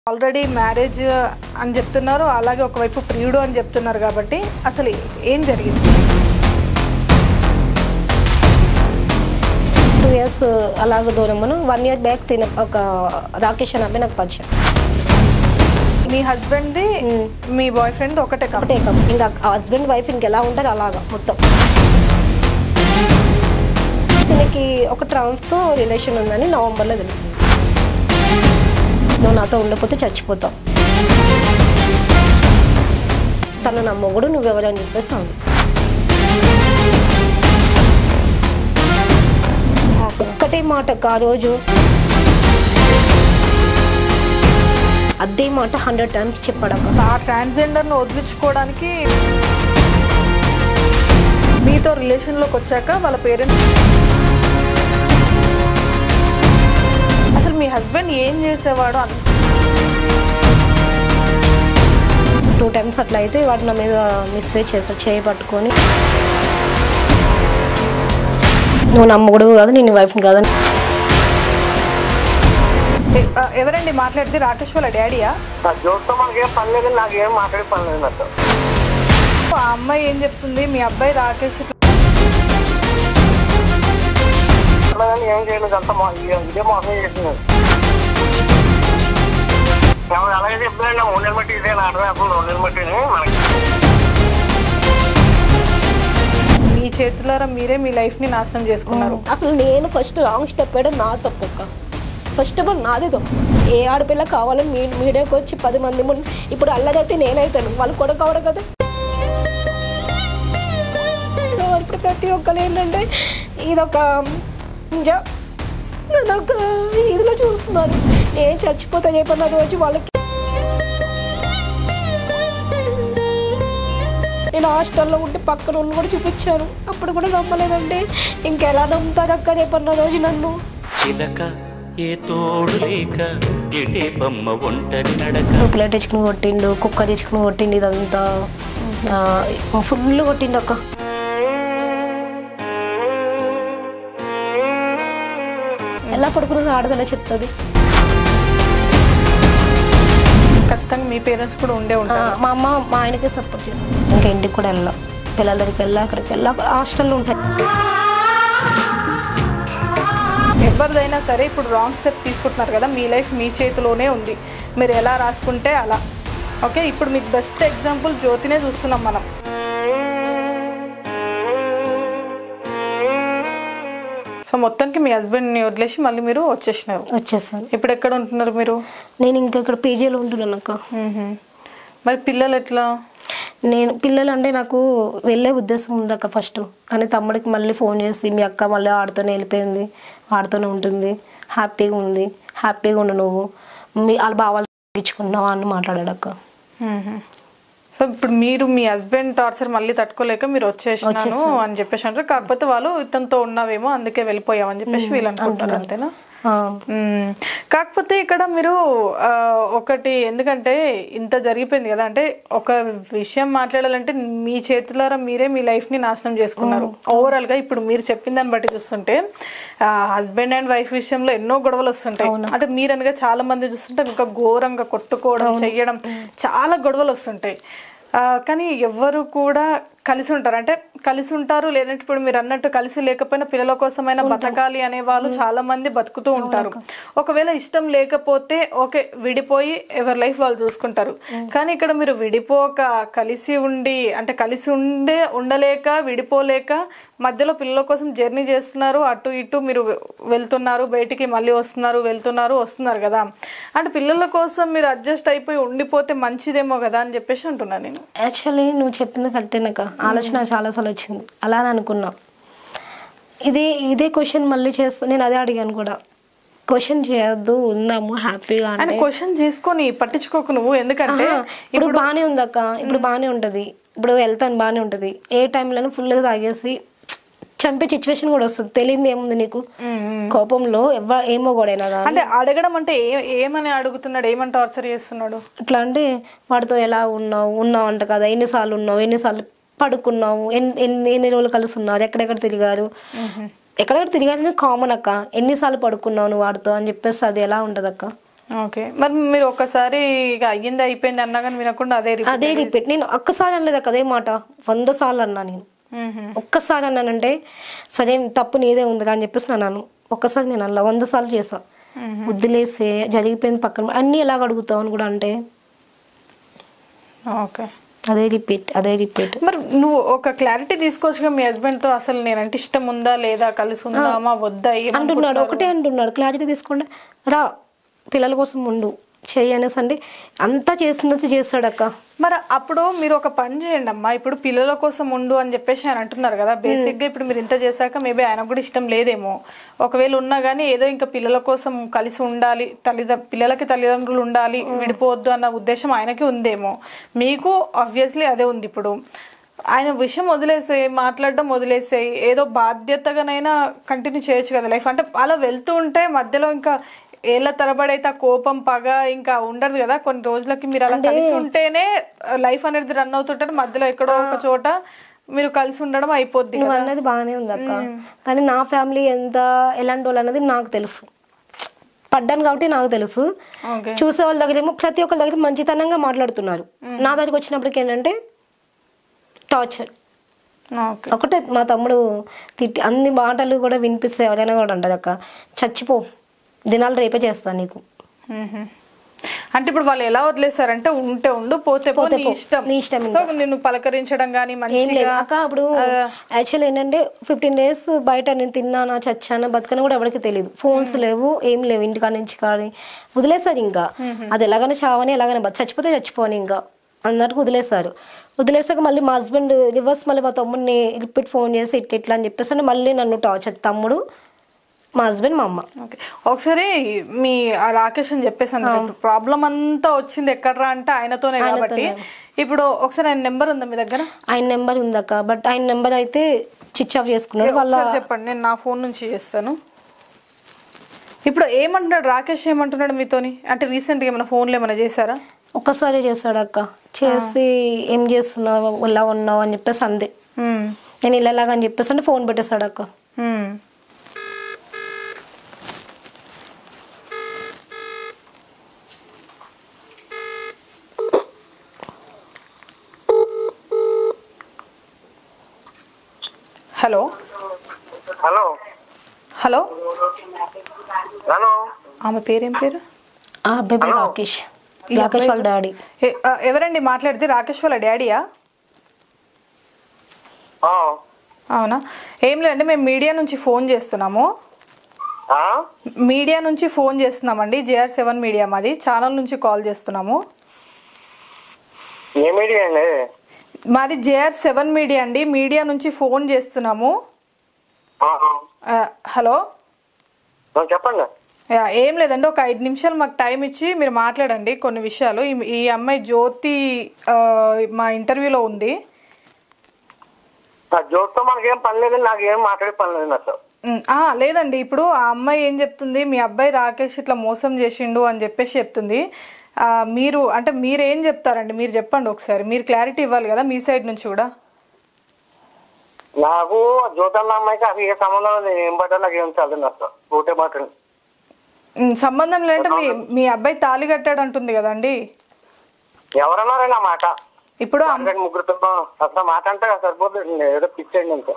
Already marriage అని చెప్తున్నారు, అలాగే ఒకవైపు ప్రియుడు అని చెప్తున్నారు కాబట్టి అసలు ఏం జరిగింది? 2 years అలాగే దూరం. 1 year బ్యాక్ ఒక రాకేష్ అని అబ్బాయి నాకు పరిచయం. మీ హస్బెండ్ది మీ బాయ్ ఫ్రెండ్ ఒకటే ఇంకా హస్బెండ్ వైఫ్ ఇంకెలా ఉంటారు అలాగా మొత్తం. దీనికి ఒక ట్రాన్స్తో రిలేషన్ ఉందని నవంబర్లో తెలిసింది. నువ్వు నాతో ఉండకపోతే చచ్చిపోతావు, తను నా మొగుడు, నువ్వెవరని చెప్పేసి అవును. ఒక్కటే మాటకు ఆ రోజు అదే మాట 100 times చెప్పాడక. ఆ ట్రాన్స్జెండర్ను వదిలించుకోవడానికి మీతో రిలేషన్లోకి వచ్చాక వాళ్ళ పేరెంట్స్ అసలు మీ హస్బెండ్ ఏం చేసేవాడు? 2 times అట్లా అయితే వాడు నా మీద మిస్వే చేస్తాడు, చేయబట్టుకొని నువ్వు నా మొగుడు కాదు, నేను వైఫ్ని కాదని. ఎవరండి మాట్లాడితే? రాకేష్ వాళ్ళ డాడీయా? ఆ అమ్మాయి ఏం చెప్తుంది? మీ అబ్బాయి రాకేష్ ఏం చేయలేదు, అంత ఇదే మోసం చేసింది. అలాగే చెప్తానండి, 3 నెలలు బట్టి ఇదే నాటమే, అప్పుడు 2 నెలలు బట్టి మీ చేతులారా మీరే మీ లైఫ్ని నాశనం చేసుకున్నారు. అసలు నేను ఫస్ట్ రాంగ్ స్టెప్ వేయడం నా తప్పు. ఫస్ట్ ఆఫ్ ఆల్ నాదే తప్పు. ఏ ఆడపిల్ల కావాలని మీడియాకి వచ్చి 10 మంది ముందు ఇప్పుడు అల్లరైతే నేనైతాను, వాళ్ళు కూడా కావడం కదా. ఇప్పుడు ప్రతి ఒక్కరు ఏంటంటే ఇదొక ఇదిలో చూస్తున్నారు. నేను చచ్చిపోతా చెప్పిన రోజు వాళ్ళకి నేను హాస్టల్లో ఉంటే పక్కన వాళ్ళు కూడా చూపించాను, అప్పుడు కూడా నమ్మలేదండి. ఇంకెలా నమ్ముతారు అక్క చెప్పిన రోజు నన్ను. పిల్ల తెచ్చుకుని కొట్టిండు, కుక్క తెచ్చుకుని కొట్టిండు, ఇదంతా ఫుల్ కొట్టిండు అక్క. ఎలా పడుకున్నది ఆడదలా చెప్తుంది. ఖచ్చితంగా మీ పేరెంట్స్ కూడా ఉండే ఉంటారు. మా అమ్మ మా ఆయనకే సపోర్ట్ చేస్తుంది. ఇంకా ఇంటికి కూడా వెళ్ళాం, పిల్లల దగ్గరికి వెళ్ళా, అక్కడికి వెళ్ళా, హాస్టల్లో ఉంటాయి. ఎవరిదైనా సరే ఇప్పుడు రాంగ్ స్టెప్ తీసుకుంటున్నారు కదా, మీ లైఫ్ మీ చేతిలోనే ఉంది, మీరు ఎలా రాసుకుంటే అలా. ఓకే, ఇప్పుడు మీకు బెస్ట్ ఎగ్జాంపుల్ జ్యోతినే చూస్తున్నాం మనం. సో మొత్తానికి మీ హస్బెండ్ని వదిలేసి మళ్ళీ మీరు వచ్చేసాను. ఇప్పుడు ఎక్కడ ఉంటున్నారు మీరు? నేను ఇంకా ఇక్కడ పీజీలో ఉంటున్నాను అక్క. మరి పిల్లలు ఎట్లా? నేను పిల్లలు అంటే నాకు వెళ్ళే ఉద్దేశం ఉంది అక్క ఫస్ట్, కానీ తమ్ముడికి మళ్ళీ ఫోన్ చేసి మీ అక్క మళ్ళీ ఆడుతూనే వెళ్ళిపోయింది, ఆడుతూనే ఉంటుంది, హ్యాపీగా ఉంది, హ్యాపీగా ఉండు, నువ్వు వాళ్ళ బావాలు తగ్గించుకున్నావు అని మాట్లాడాడు అక్క. సో ఇప్పుడు మీరు మీ హస్బెండ్ టార్చర్ మళ్ళీ తట్టుకోలేక మీరు వచ్చేసినాను అని చెప్పేసి అంటారు. కాకపోతే వాళ్ళు ఇతనితో ఉన్నావేమో అందుకే వెళ్ళిపోయామని చెప్పేసి వీళ్ళు అనుకుంటారు, అంతేనా? కాకపోతే ఇక్కడ మీరు ఒకటి, ఎందుకంటే ఇంత జరిగిపోయింది కదా, అంటే ఒక విషయం మాట్లాడాలంటే మీ చేతులారా మీరే మీ లైఫ్ని నాశనం చేసుకున్నారు. ఓవరాల్గా ఇప్పుడు మీరు చెప్పిన దాన్ని బట్టి చూస్తుంటే హస్బెండ్ అండ్ వైఫ్ విషయంలో ఎన్నో గొడవలు వస్తుంటాయి. అంటే మీరు అనగా చాలా మంది చూస్తుంటే ఇంకా ఘోరంగా కొట్టుకోవడం, చెయ్యడం, చాలా గొడవలు వస్తుంటాయి. కానీ ఎవరు కూడా కలిసి ఉంటారు, అంటే కలిసి ఉంటారు. లేదంటే ఇప్పుడు మీరు అన్నట్టు కలిసి లేకపోయినా పిల్లల కోసమైనా బతకాలి అనే వాళ్ళు చాలా మంది బతుకుతూ ఉంటారు. ఒకవేళ ఇష్టం లేకపోతే ఓకే విడిపోయి ఎవరి లైఫ్ వాళ్ళు చూసుకుంటారు. కానీ ఇక్కడ మీరు విడిపోక కలిసి ఉండి, అంటే కలిసి ఉండలేక విడిపోలేక మధ్యలో పిల్లల కోసం జర్నీ చేస్తున్నారు, అటు ఇటు మీరు వెళ్తున్నారు, బయటికి మళ్ళీ వస్తున్నారు కదా. అంటే పిల్లల కోసం మీరు అడ్జస్ట్ అయిపోయి ఉండిపోతే మంచిదేమో కదా అని చెప్పేసి అంటున్నాను నేను. యాక్చువల్లీ నువ్వు చెప్పింది కరెక్టేనక్క, ఆలోచన చాలాసార్లు వచ్చింది, అలా అనుకున్నా. ఇదే క్వశ్చన్ మళ్ళీ చేస్తూ నేను అదే అడిగాను కూడా, క్వశ్చన్ చేయొద్దు, ఉందాము హ్యాపీగా అంటే క్వశ్చన్ చేసుకొని పట్టించుకోకు నువ్వు. ఎందుకంటే ఇప్పుడు బాగానే ఉంది అక్క, ఇప్పుడు బాగానే ఉంటుంది, ఇప్పుడు వెళ్తాను బాగానే ఉంటుంది, ఏ టైంలోనూ ఫుల్గా తాగేసి చంపే సిచ్యువేషన్ కూడా వస్తుంది. తెలియదు ఏముంది నీకు కోపంలో ఏమో కూడా. అంటే అడగడం అంటే ఏమని అడుగుతున్నాడు, ఏమని టార్చర్ చేస్తున్నాడు? ఇట్లా అంటే వాడితో ఎలా ఉన్నావు అంట కదా, ఎన్నిసార్లు ఉన్నావు, ఎన్నిసార్లు పడుకున్నావు, ఎన్ని రోజులు కలిసి ఉన్నారు, ఎక్కడెక్కడ తిరిగారు కామన్ అక్క, ఎన్నిసార్లు పడుకున్నావు నువ్వు వాడితో అని చెప్పేసి అది ఎలా ఉంటది అక్క? ఓకే, మరి మీరు ఒక్కసారి ఇక అయ్యింది అయిపోయింది అన్నా కానీ వినకుండా అదే రిపీట్. నేను ఒక్కసారి అనలేదు అదే మాట, 100 సార్లు అన్నా నేను. ఒక్కసారి అన్నానంటే సరే తప్పు నీదే ఉందిరా అని చెప్పేసి అన్నాను. ఒక్కసారి నేను అలా 100 సార్లు చేసా. వద్దులేసే జరిగిపోయింది పక్కన అన్ని ఎలాగ అడుగుతావు అని కూడా అంటే ఓకే అదే రిపీట్. మరి నువ్వు ఒక క్లారిటీ తీసుకోవచ్చుగా మీ హస్బెండ్ తో, అసలు నేనంటే ఇష్టం ఉందా లేదా, కలిసి ఉందామా వద్దా అంటున్నాడు. ఒకటే అంటున్నాడు, క్లారిటీ తీసుకోండి రా పిల్లల కోసం ఉండు చెయ్యి అనేసి అంటే అంతా చేస్తాడు అక్క. మరి అప్పుడు మీరు ఒక పని చేయండి అమ్మా, ఇప్పుడు పిల్లల కోసం ఉండు అని చెప్పేసి ఆయన అంటున్నారు కదా, బేసిక్ గా ఇప్పుడు మీరు ఇంత చేశాక మేబీ ఆయనకు కూడా ఇష్టం లేదేమో, ఒకవేళ ఉన్నా కానీ ఏదో ఇంకా పిల్లల కోసం కలిసి ఉండాలి, పిల్లలకి తల్లిదండ్రులు ఉండాలి, విడిపోవద్దు అన్న ఉద్దేశం ఆయనకి ఉందేమో, మీకు ఆబ్వియస్లీ అదే ఉంది. ఇప్పుడు ఆయన విషయం వదిలేసేయి, మాట్లాడడం వదిలేసేయి, ఏదో బాధ్యతగానైనా కంటిన్యూ చేయొచ్చు కదా లైఫ్. అంటే అలా వెళ్తూ ఉంటే మధ్యలో ఇంకా ఏళ్ళ తరబడి అయితే కోపం పగ ఇంకా ఉండదు కదా, కొన్ని రోజులకి మీరు అలా కలిసి ఉంటేనే లైఫ్ అనేది రన్ అవుతుంటే మధ్యలో ఎక్కడో ఒక చోట మీరు కలిసి ఉండడం అయిపోద్ది. నువ్వు అన్నది బాగానే ఉంది అక్క, కానీ నా ఫ్యామిలీ ఎలాంటి వాళ్ళు అన్నది నాకు తెలుసు, పడ్డాను కాబట్టి నాకు తెలుసు. చూసే వాళ్ళ దగ్గర ఏమో ప్రతి ఒక్కరి దగ్గర మంచితనంగా మాట్లాడుతున్నారు, నా దగ్గరికి వచ్చినప్పటికి ఏంటంటే టార్చర్. ఒకటే మా తమ్ముడు తిట్టి అన్ని మాటలు కూడా వినిపిస్తే ఎవరైనా కూడా అంటారు అక్క చచ్చిపో, దినాలు రేపే చేస్తాను నీకు. అంటే ఇప్పుడు వాళ్ళు ఎలా వదిలేసారంటే ఉంటే ఉండు పోతే నీ ఇష్టం, సో నిన్ను పలకరించడం కానీ ఏం లేదు అక్క. అప్పుడు యాక్చువల్ ఏంటంటే 15 days బయట నేను తిన్నానా చచ్చానా బతకని కూడా ఎవరికి తెలియదు, ఫోన్స్ లేవు ఏం లేవు ఇంటికాడ నుంచి కానీ వదిలేసారు. ఇంకా అది ఎలాగైనా చావని ఎలాగైనా చచ్చిపోతే చచ్చిపోని ఇంకా అన్నట్టు వదిలేసారు. వదిలేసాక మళ్ళీ మా హస్బెండ్ రివర్స్ మళ్ళీ మా తమ్ముడిని రిపీట్ ఫోన్ చేసి ఇట్లా అని చెప్పేసి మళ్ళీ నన్ను టార్చర్, తమ్ముడు మా హస్బెండ్ మా అమ్మ. ఒకసారి మీ రాకేష్ అని చెప్పేసాను ప్రాబ్లం అంతా వచ్చింది ఎక్కడరా అంటే ఆయనతోనే కాబట్టి, ఇప్పుడు ఒకసారి ఆయన నెంబర్ ఉందా మీ దగ్గర? ఆయన నెంబర్ ఉందక్క, బట్ ఆయన నెంబర్ అయితే స్విచ్ ఆఫ్ చేసుకున్నాడు. వాళ్ళ చెప్పండి, నేను నా ఫోన్ నుంచి చేస్తాను. ఇప్పుడు ఏమంటున్నాడు రాకేష్, ఏమంటున్నాడు మీతోని? అంటే రీసెంట్ గా ఏమైనా ఫోన్లో ఏమైనా చేశారా? ఒక్కసారి చేస్తాడు అక్క, చేసి ఏం చేస్తున్నావు ఇలా ఉన్నావు అని చెప్పేసి అందే, నేను ఇలాగా అని చెప్పేసి అంటే ఫోన్ పెట్టేస్తాడు అక్క. హలో హలో హలో హలో, ఆమె పేరేం పేరు? ఆ అబ్బాయి పేరు రాకేష్, రాకేష్ వాళ్ళ డాడీ. ఎవరండి మాట్లాడితే? రాకేష్ వాళ్ళ డాడీయా? అవునా, ఏం లేదండి, మేము మీడియా నుంచి ఫోన్ చేస్తున్నాము. మీడియా నుంచి ఫోన్ చేస్తున్నామండి, JR7 మీడియా మాది, ఛానల్ నుంచి కాల్ చేస్తున్నాము. ఏ మీడియా అండి? మాది JR7 మీడియా అండి, మీడియా నుంచి ఫోన్ చేస్తున్నాము. హలో చెప్పండి. ఏం లేదండి, ఒక 5 నిమిషాలు మాకు టైం ఇచ్చి మీరు మాట్లాడండి కొన్ని విషయాలు. ఈ అమ్మాయి జ్యోతి మా ఇంటర్వ్యూలో ఉంది. జ్యోతితో మనకేం పని లేదండి, నాకేం మాట్లాడే పని లేదు అసలు. లేదండి, ఇప్పుడు ఆ అమ్మాయి ఏం చెప్తుంది, మీ అబ్బాయి రాకేష్ ఇట్లా మోసం చేసిండు అని చెప్పేసి చెప్తుంది. మీరు అంటే మీరు ఏం చెప్తారండి? మీరు చెప్పండి ఒకసారి, మీరు క్లారిటీ ఇవ్వాలి కదా మీ సైడ్ నుంచి కూడా. నాకు జ్యోతన్న అమ్మాయికి అసలు ఏ సంబంధం లేదు, ఏం బట్ట నాకు ఏం చదువు అసలు ఒకటే మాట. సంబంధం లేదంటే మీ అబ్బాయి తాళి కట్టాడు అంటుంది కదండి. ఎవరన్నారండి ఆ మాట? ఇప్పుడు ముగ్గురితో అసలు మాట అంటే సరిపోతుంది, ఏదో పిచ్చండి అంతే.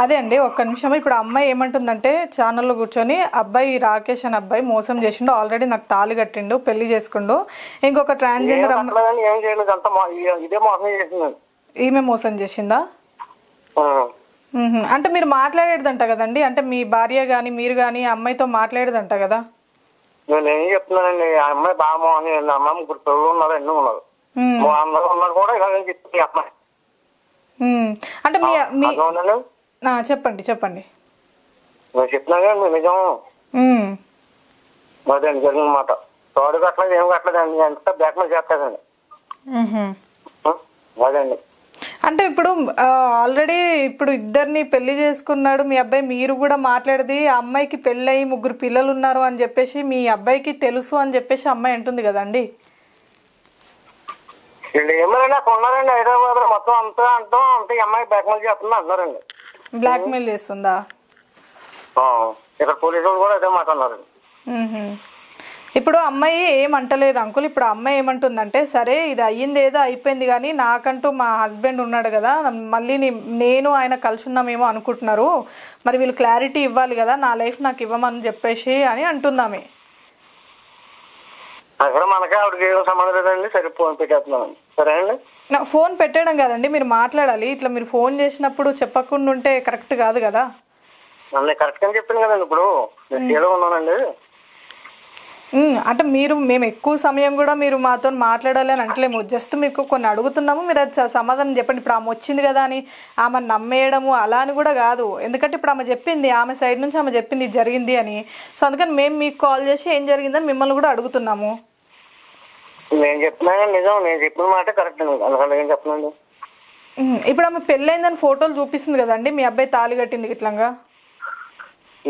అదే అండి, ఒక్క నిమిషం. ఇప్పుడు అమ్మాయి ఏమంటుందంటే ఛానల్లో కూర్చొని అబ్బాయి రాకేష్ అని అబ్బాయి మోసం చేసిండు, ఆల్రెడీ నాకు తాళి కట్టిండు, పెళ్లి చేసుకుండు, ఇంకొక ట్రాన్స్జెండర్ అమ్మాయి ఏం చేయలేదు, అంతా ఇదే మోసం చేసింది. ఈమె మోసం చేసిందా? అంటే మీరు మాట్లాడేదంట కదండి, అంటే మీ భార్య గాని మీరు గాని అమ్మాయితో మాట్లాడేదంట కదా? నేను ఏం చెప్తున్నానండి, ఆ అమ్మాయి బాగా మోసం చేసింది. అమ్మాయి ముగ్గురు పిల్లలు ఉన్నారు, ఎన్నో ఉన్నారు, అందరూ ఉన్నారు కూడా ఇలా చెప్తుంది అమ్మాయి. అంటే చెప్పండి చెప్పండి. నేను చెప్తున్నా కదా నిజం, అదండి జరిగిన మాట. తోడు కట్టలేదు, ఏం కట్టలేదండి, ఎంత బ్యాక్మెయిల్ చేస్తాదండి. అదండి. అంటే ఇప్పుడు ఆల్రెడీ ఇప్పుడు ఇద్దరిని పెళ్లి చేసుకున్నాడు మీ అబ్బాయి, మీరు కూడా మాట్లాడేది ఆ అమ్మాయికి పెళ్ళయి ముగ్గురు పిల్లలు ఉన్నారు అని చెప్పేసి మీ అబ్బాయికి తెలుసు అని చెప్పేసి అమ్మాయి అంటుంది కదండి. ఏమన్నా ఉన్నారండి హైదరాబాద్ మొత్తం అంతా అంటూ అంటే అమ్మాయి బ్లాక్మెయిల్ చేస్తుందా అన్నారండి. బ్లాక్మెయిల్ చేస్తుందా? ఇక్కడ పోలీసు వాళ్ళు కూడా అదే మాట అన్నారండి. ఇప్పుడు అమ్మాయి ఏమంటలేదు అంకుల్. ఇప్పుడు అమ్మాయి ఏమంటుందంటే, సరే ఇది అయ్యింది ఏదో అయిపోయింది, కానీ నాకంటూ మా హస్బెండ్ ఉన్నాడు కదా, మళ్ళీ నేను ఆయన కలిసి ఉన్నామేమో అనుకుంటున్నారు, మరి వీళ్ళు క్లారిటీ ఇవ్వాలి కదా, నా లైఫ్ నాకు ఇవ్వమని చెప్పేసి అని అంటుందామె. అక్కడ మనకే ఆవిడకి ఏం సంబంధం లేదండి. సరే ఫోన్ పెట్టేస్తున్నాను. సరే అండి. ఫోన్ పెట్టడం కాదండి, మీరు మాట్లాడాలి. ఇట్లా మీరు ఫోన్ చేసినప్పుడు చెప్పకుండా ఉంటే కరెక్ట్ కాదు కదా. నన్ను కరెక్ట్ అని చెప్పింది కదండి. ఇప్పుడు ఏదో ఉన్నానండి. అంటే మేము ఎక్కువ సమయం కూడా మీరు మాతో మాట్లాడాలి అని అంటలేము. జస్ట్ మీకు కొన్ని అడుగుతున్నాము, మీరు అది సమాధానం చెప్పండి. ఇప్పుడు ఆమె వచ్చింది కదా అని ఆమె నమ్మేయడము అలా అని కూడా కాదు. ఎందుకంటే ఇప్పుడు ఆమె చెప్పింది, ఆమె సైడ్ నుంచి ఆమె చెప్పింది జరిగింది అని. సో అందుకని మేము మీకు కాల్ చేసి ఏం జరిగిందని మిమ్మల్ని కూడా అడుగుతున్నాము. నేను చెప్తున్నాను నిజం. నేను చెప్పిన మాట కరెక్ట్ అండి. అందుకని ఏం చెప్తున్నాండి. ఇప్పుడు ఆమె పెళ్ళైందని ఫోటోలు చూపిస్తుంది కదండి, మీ అబ్బాయి తాళి కట్టింది ఇట్లంగా.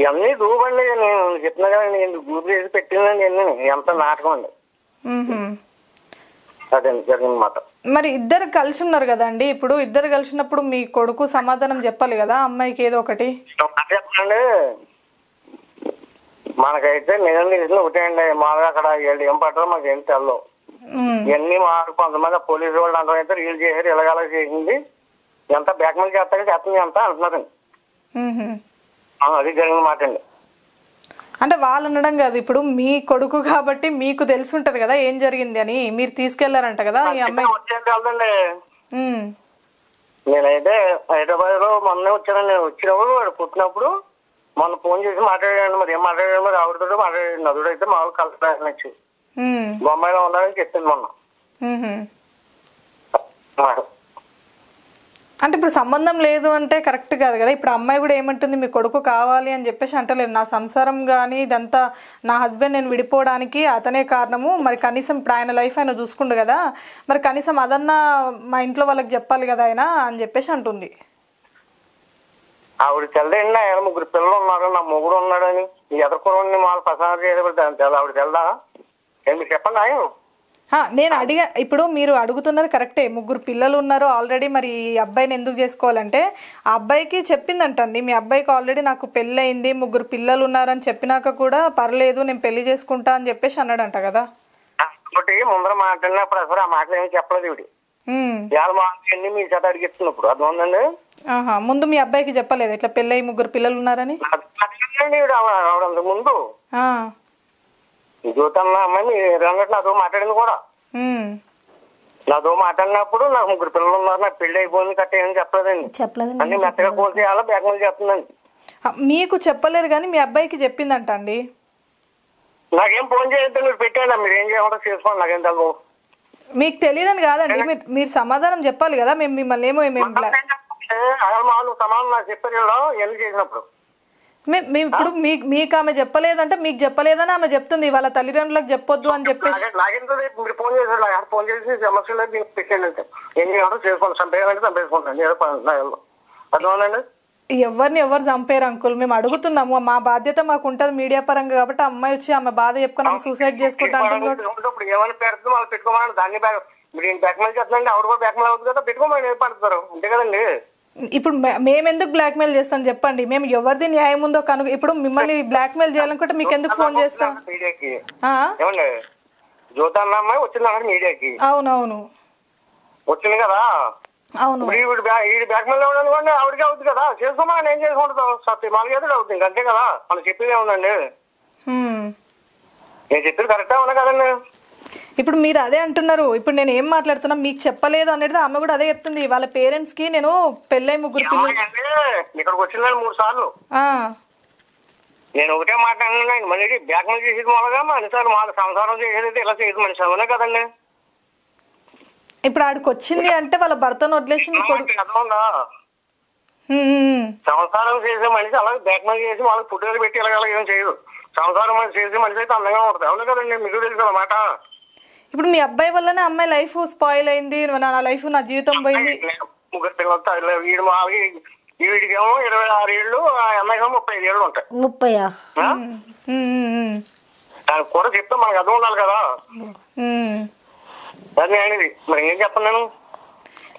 ఇవన్నీ దూబండి. నేను చెప్పినా కదా, నేను గ్రూప్ చేసి పెట్టిందండి. అన్ని ఎంత నాటకం అండి. అదండి జరిగిన మాట. మరి ఇద్దరు కలిసి ఉన్నారు కదండి. ఇప్పుడు ఇద్దరు కలిసినప్పుడు మీ కొడుకు సమాధానం చెప్పాలి కదా అమ్మాయికి ఏదో ఒకటి. చెప్పండి. మనకైతే నిజం తెలిసిన ఒకటే అండి. మామూలుగా అక్కడ వీళ్ళు ఏం పట్టారో మాకు ఏం తెల్లవు. ఇవన్నీ మాకు కొంతమంది పోలీసు వాళ్ళు అందరూ అయితే రీల్ చేశారు, ఇలాగలా చేసింది, ఎంత బ్యాక్మెయిల్ చేస్తారో చేస్తుంది ఎంత అంటున్నారండి. అది జరిగిన మాట అండి. అంటే వాళ్ళు అనడం కాదు, ఇప్పుడు మీ కొడుకు కాబట్టి మీకు తెలిసి ఉంటది కదా ఏం జరిగింది అని. మీరు తీసుకెళ్లారంట కదా ఈ అమ్మాయి. వచ్చేది వెళ్దండి. నేనైతే హైదరాబాద్ లో మొన్నే వచ్చానండి. నేను వచ్చినప్పుడు వాడు పుట్టినప్పుడు మొన్న ఫోన్ చేసి మాట్లాడాను. మరి ఏం మాట్లాడాడు, మరి ఆవిడతో మాట్లాడాడు. నదుడైతే మామూలు కలిసి వచ్చి బొమ్మాయిలో ఉన్నాడని చెప్పింది మొన్న. అంటే ఇప్పుడు సంబంధం లేదు అంటే కరెక్ట్ కాదు కదా. ఇప్పుడు అమ్మాయి కూడా ఏమంటుంది, మీ కొడుకు కావాలి అని చెప్పేసి అంటలేదు. నా సంసారం కానీ ఇదంతా నా హస్బెండ్ నేను విడిపోవడానికి అతనే కారణము, మరి కనీసం ఇప్పుడు ఆయన లైఫ్ ఆయన చూసుకుండు కదా, మరి కనీసం అదన్నా మా ఇంట్లో వాళ్ళకి చెప్పాలి కదా ఆయన అని చెప్పేసి అంటుంది. ఆవిడ తెల్దండి. ఆయన 3 పిల్లలు ఉన్నారు, నా మొగుడు ఉన్నాడని ఎదర్కొండి మాకు ప్రసాదం చేయడం ఆవిడ తెల్దా? మీరు చెప్పండి. ఆయన నేను అడిగా, ఇప్పుడు మీరు అడుగుతున్నది కరెక్టే, 3 పిల్లలు ఉన్నారు ఆల్రెడీ, మరి ఈ అబ్బాయిని ఎందుకు చేసుకోవాలంటే ఆ అబ్బాయికి చెప్పిందంటండి. మీ అబ్బాయికి ఆల్రెడీ నాకు పెళ్ళి అయింది, 3 పిల్లలు ఉన్నారని చెప్పినాక కూడా పర్లేదు నేను పెళ్లి చేసుకుంటా అని చెప్పేసి అన్నాడంట కదా. ముందర మాట్లాడినప్పుడు అసలు ఆ మాటలు ఏమి చెప్పలేదు ఇవిడి. మాటలన్నీ మీ చేత అడిగిస్తున్నప్పుడు అది ఉందండి. ముందు మీ అబ్బాయికి చెప్పలేదు ఇట్లా పెళ్ళి 3 పిల్లలు ఉన్నారని? ముందు జ్యోతన్న అమ్మాయి మీరు అన్నట్టు నాతో మాట్లాడింది కూడా. నాతో మాట్లాడినప్పుడు నాకు 3 పిల్లలు ఉన్నారు, నాకు పెళ్లి అయిపోయింది కట్టేయని చెప్పలేదండి. అన్ని మెత్తగా ఫోన్ చేయాలా బ్యాక్మెయిల్ చేస్తుందండి. మీకు చెప్పలేరు కానీ మీ అబ్బాయికి చెప్పిందంట అండి. నాకేం ఫోన్ చేయొద్దు, మీరు పెట్టండి, మీరు ఏం చేయకుండా చేసుకోండి, నాకేం తెలుసు. మీకు తెలియదని కాదండి, మీరు సమాధానం చెప్పాలి కదా. మేము మిమ్మల్ని ఏమో మామూలు సమాధానం నాకు చెప్పారు ఎన్ని చేసినప్పుడు. మేము ఇప్పుడు మీకు ఆమె చెప్పలేదంటే మీకు చెప్పలేదని ఆమె చెప్తుంది, వాళ్ళ తల్లిదండ్రులకు చెప్పొద్దు అని చెప్పేసి. నాకెంతో మీరు ఫోన్ చేశారు, ఫోన్ చేసి సమస్యలు పెట్టండి అంటే ఏం చేయకుండా చేసుకోండి, చంపేయాలంటే చంపేసుకోండి. అర్థమవునండి. ఎవరిని ఎవరు చంపారు అంకుల్, మేము అడుగుతున్నాము, మా బాధ్యత మాకు ఉంటది మీడియా పరంగా కాబట్టి. అమ్మాయి వచ్చి ఆమె బాధ చెప్పుకొని సూసైడ్ చేసుకుంటా ఇప్పుడు ఏమైనా పెడుతుంది వాళ్ళు పెట్టుకోమని దాన్ని మీరు బ్యాక్మెయిల్ చేస్తుందండి. ఆవిడ కూడా బ్యాక్మెయిల్ అవుతుంది కదా, పెట్టుకోమని పడుతున్నారు అంతే కదండి. ఇప్పుడు మేము ఎందుకు బ్లాక్ మెయిల్ చేస్తాం చెప్పండి? మేము ఎవరిది న్యాయం ఉందో కనుక ఇప్పుడు మిమ్మల్ని బ్లాక్ మెయిల్ చేయాలనుకుంటే మీకు ఎందుకు ఫోన్ చేస్తాం? మీడియాకి జ్యోతి అన్న అమ్మాయి వచ్చింది మీడియాకి. అవునవును వచ్చింది కదా. అవును ఈ బ్యాక్ మెయిల్ అనుకోండి ఆవిడకి అవుతుంది కదా, చేసుకోమని ఏం చేసుకుంటాం, మాకు ఏదో అవుతుంది అంతే కదా. మనం చెప్పేది ఏముందండి, నేను చెప్పేది కరెక్టా ఉన్నా కదండి. ఇప్పుడు మీరు అదే అంటున్నారు. ఇప్పుడు నేను ఏం మాట్లాడుతున్నా మీకు చెప్పలేదు అనేది ఆమె కూడా అదే చెప్తుంది. వాళ్ళ పేరెంట్స్ కి నేను పెళ్ళై 3 పిల్లలు ఇక్కడికి వచ్చిందని 3 సార్లు నేను ఒకటే మాట్లాడినా. మళ్ళీ బ్యాక్ మెయిల్ చేసేది మూలగా మనిషి మా సంసారం చేసేది ఇలా చేయదు మనిషి అవునా కదండి. ఇప్పుడు ఆడికి వచ్చింది అంటే వాళ్ళ భర్తను వదిలేసి అర్థందా, సంసారం చేసే మనిషి అలాగే బ్యాక్ మెయిల్ చేసి వాళ్ళకి పుట్టిన పెట్టి ఇలాగ ఏం చేయదు. సంసారం చేసే మనిషి అయితే అందంగా ఉంటుంది అవునా కదండి, మీకు తెలుసు అన్నమాట. ఇప్పుడు మీ అబ్బాయి వల్లనే అమ్మాయి లైఫ్ స్పాయిల్ అయింది, నా లైఫ్ నా జీవితం పోయింది. 3 పిల్లలు వీడు మామూలుగా వీడికేమో 26 ఏళ్ళు, ఆ అమ్మాయికేమో 35 ఏళ్ళు ఉంటాయి. 30 దానికి కూడా చెప్తే మనకు అర్థం ఉండాలి కదా. అది అనేది మరి ఏం చెప్పను నేను.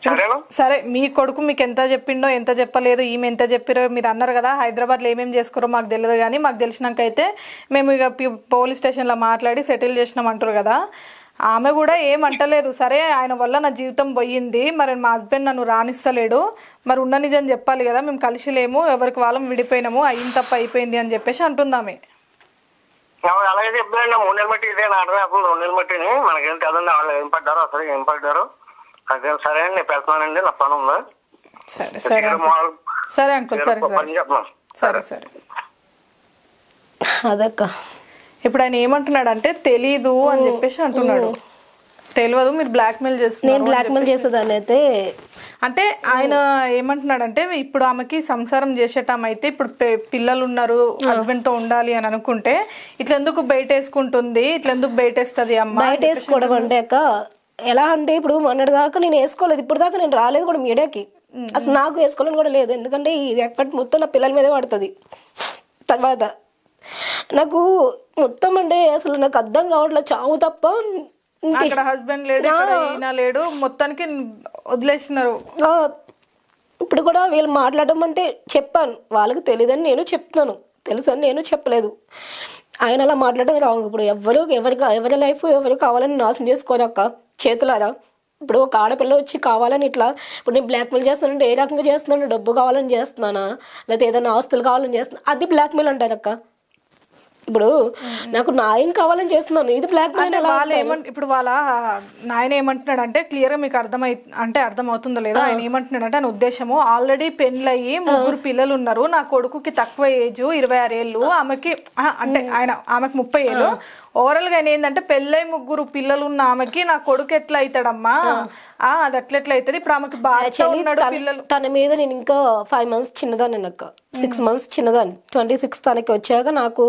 సరేనా? సరే, మీ కొడుకు మీకు ఎంత చెప్పిండో ఎంత చెప్పలేదు, ఈమె ఎంత చెప్పారో మీరు అన్నారు కదా, హైదరాబాద్లో ఏమేమి చేసుకురో మాకు తెలియదు, కానీ మాకు తెలిసినాక అయితే మేము ఇక పోలీస్ స్టేషన్లో మాట్లాడి సెటిల్ చేసినాం అంటారు కదా. ఆమె కూడా ఏమంటలేదు, సరే ఆయన వల్ల నా జీవితం పోయింది, మరి మా హస్బెండ్ నన్ను రాణిస్తలేడు, మరి ఉన్న నిజం చెప్పాలి కదా, మేము కలిసి లేము, ఎవరికి వాళ్ళం విడిపోయినాము, అయిన తప్ప అయిపోయింది అని చెప్పేసి అంటుందామె. అలాగే చెప్పారండి, 3 నెలలు బట్టి ఇదే నాటమే అప్పుడు 2 నెలలు బట్టిని మనకేం కదండి, వాళ్ళు ఏం పడ్డారో అసలు ఏం పడ్డారు. అదే సరే అండి, నేను పెడుతున్నానండి, నా పని ఉందా. సరే సరే సరే అంకుల్, సరే సరే సరే. అదక్క ఇప్పుడు ఆయన ఏమంటున్నాడు అంటే తెలీదు అని చెప్పేసి అంటున్నాడు. తెలియదు, మీరు బ్లాక్మెయిల్ చేస్తున్నారు. నేను బ్లాక్మెయిల్ చేసేదాన్ని అయితే అంటే ఆయన ఏమంటున్నాడంటే, ఇప్పుడు ఆమెకి సంసారం చేసేటమైతే ఇప్పుడు పిల్లలు ఉన్నారు, హస్బెండ్ తో ఉండాలి అని అనుకుంటే ఇట్లా ఎందుకు బయట వేసుకుంటుంది, ఇట్లా ఎందుకు బయట వేస్తుంది అమ్మ. బయట వేసుకోవడం అంటే అక్క ఎలా అంటే, ఇప్పుడు మొన్నటి దాకా నేను వేసుకోలేదు, ఇప్పుడు దాకా నేను రాలేదు కూడా మీడియాకి, అసలు నాకు వేసుకోవాలని కూడా లేదు, ఎందుకంటే ఇది ఎప్పటి మొత్తం నా పిల్లల మీదే పడుతుంది. తర్వాత నాకు మొత్తం అంటే అసలు నాకు అర్థం కావట్లేదు, చావు తప్ప అక్కడ హస్బెండ్ లేడు, ఈయన లేడు, మొత్తానికి వదిలేసినారు. ఇప్పుడు కూడా వీళ్ళు మాట్లాడడం అంటే చెప్పాను, వాళ్ళకి తెలియదని నేను చెప్తున్నాను, తెలుసని నేను చెప్పలేదు. ఆయన అలా మాట్లాడడం రాంగ్. ఇప్పుడు ఎవరి లైఫ్ ఎవరు కావాలని నాశనం చేసుకోరక్క చేతులారా. ఇప్పుడు ఒక ఆడపిల్ల వచ్చి కావాలని ఇట్లా, ఇప్పుడు నేను బ్లాక్మెయిల్ చేస్తానంటే ఏ రకంగా చేస్తున్నాను, డబ్బు కావాలని చేస్తున్నానా, లేకపోతే ఏదైనా ఆస్తులు కావాలని చేస్తున్నా, అది బ్లాక్మెయిల్ అంటారు అక్క. ఇప్పుడు నాకు నాయన కావాలని చేస్తున్నాను, ఇది బ్లాక్మెయిల్. ఇప్పుడు వాళ్ళ నాయన ఏమంటున్నాడు అంటే, క్లియర్ గా మీకు అర్థం అవుతుందో లేదో, ఆయన ఏమంటున్నాడు అంటే, ఆయన ఉద్దేశము ఆల్రెడీ పెళ్ళయి 3 పిల్లలు ఉన్నారు, నా కొడుకుకి తక్కువ ఏజ్ 26 ఏళ్ళు, ఆమెకి అంటే ఆమెకి 30 ఏళ్ళు. ఓవరాల్ గా ఆయన ఏంటంటే, పెళ్ళై 3 పిల్లలు ఉన్న ఆమెకి నా కొడుకు ఎట్లా అవుతాడమ్మా, అది అట్లెట్లా అవుతుంది, ఇప్పుడు ఆమెకి బాగా ఉన్నాడు పిల్లలు. తన మీద నేను ఇంకా 5 months చిన్నదాన్ని, నాకు 6 months చిన్నదాన్ని. 26 తనకి వచ్చాక నాకు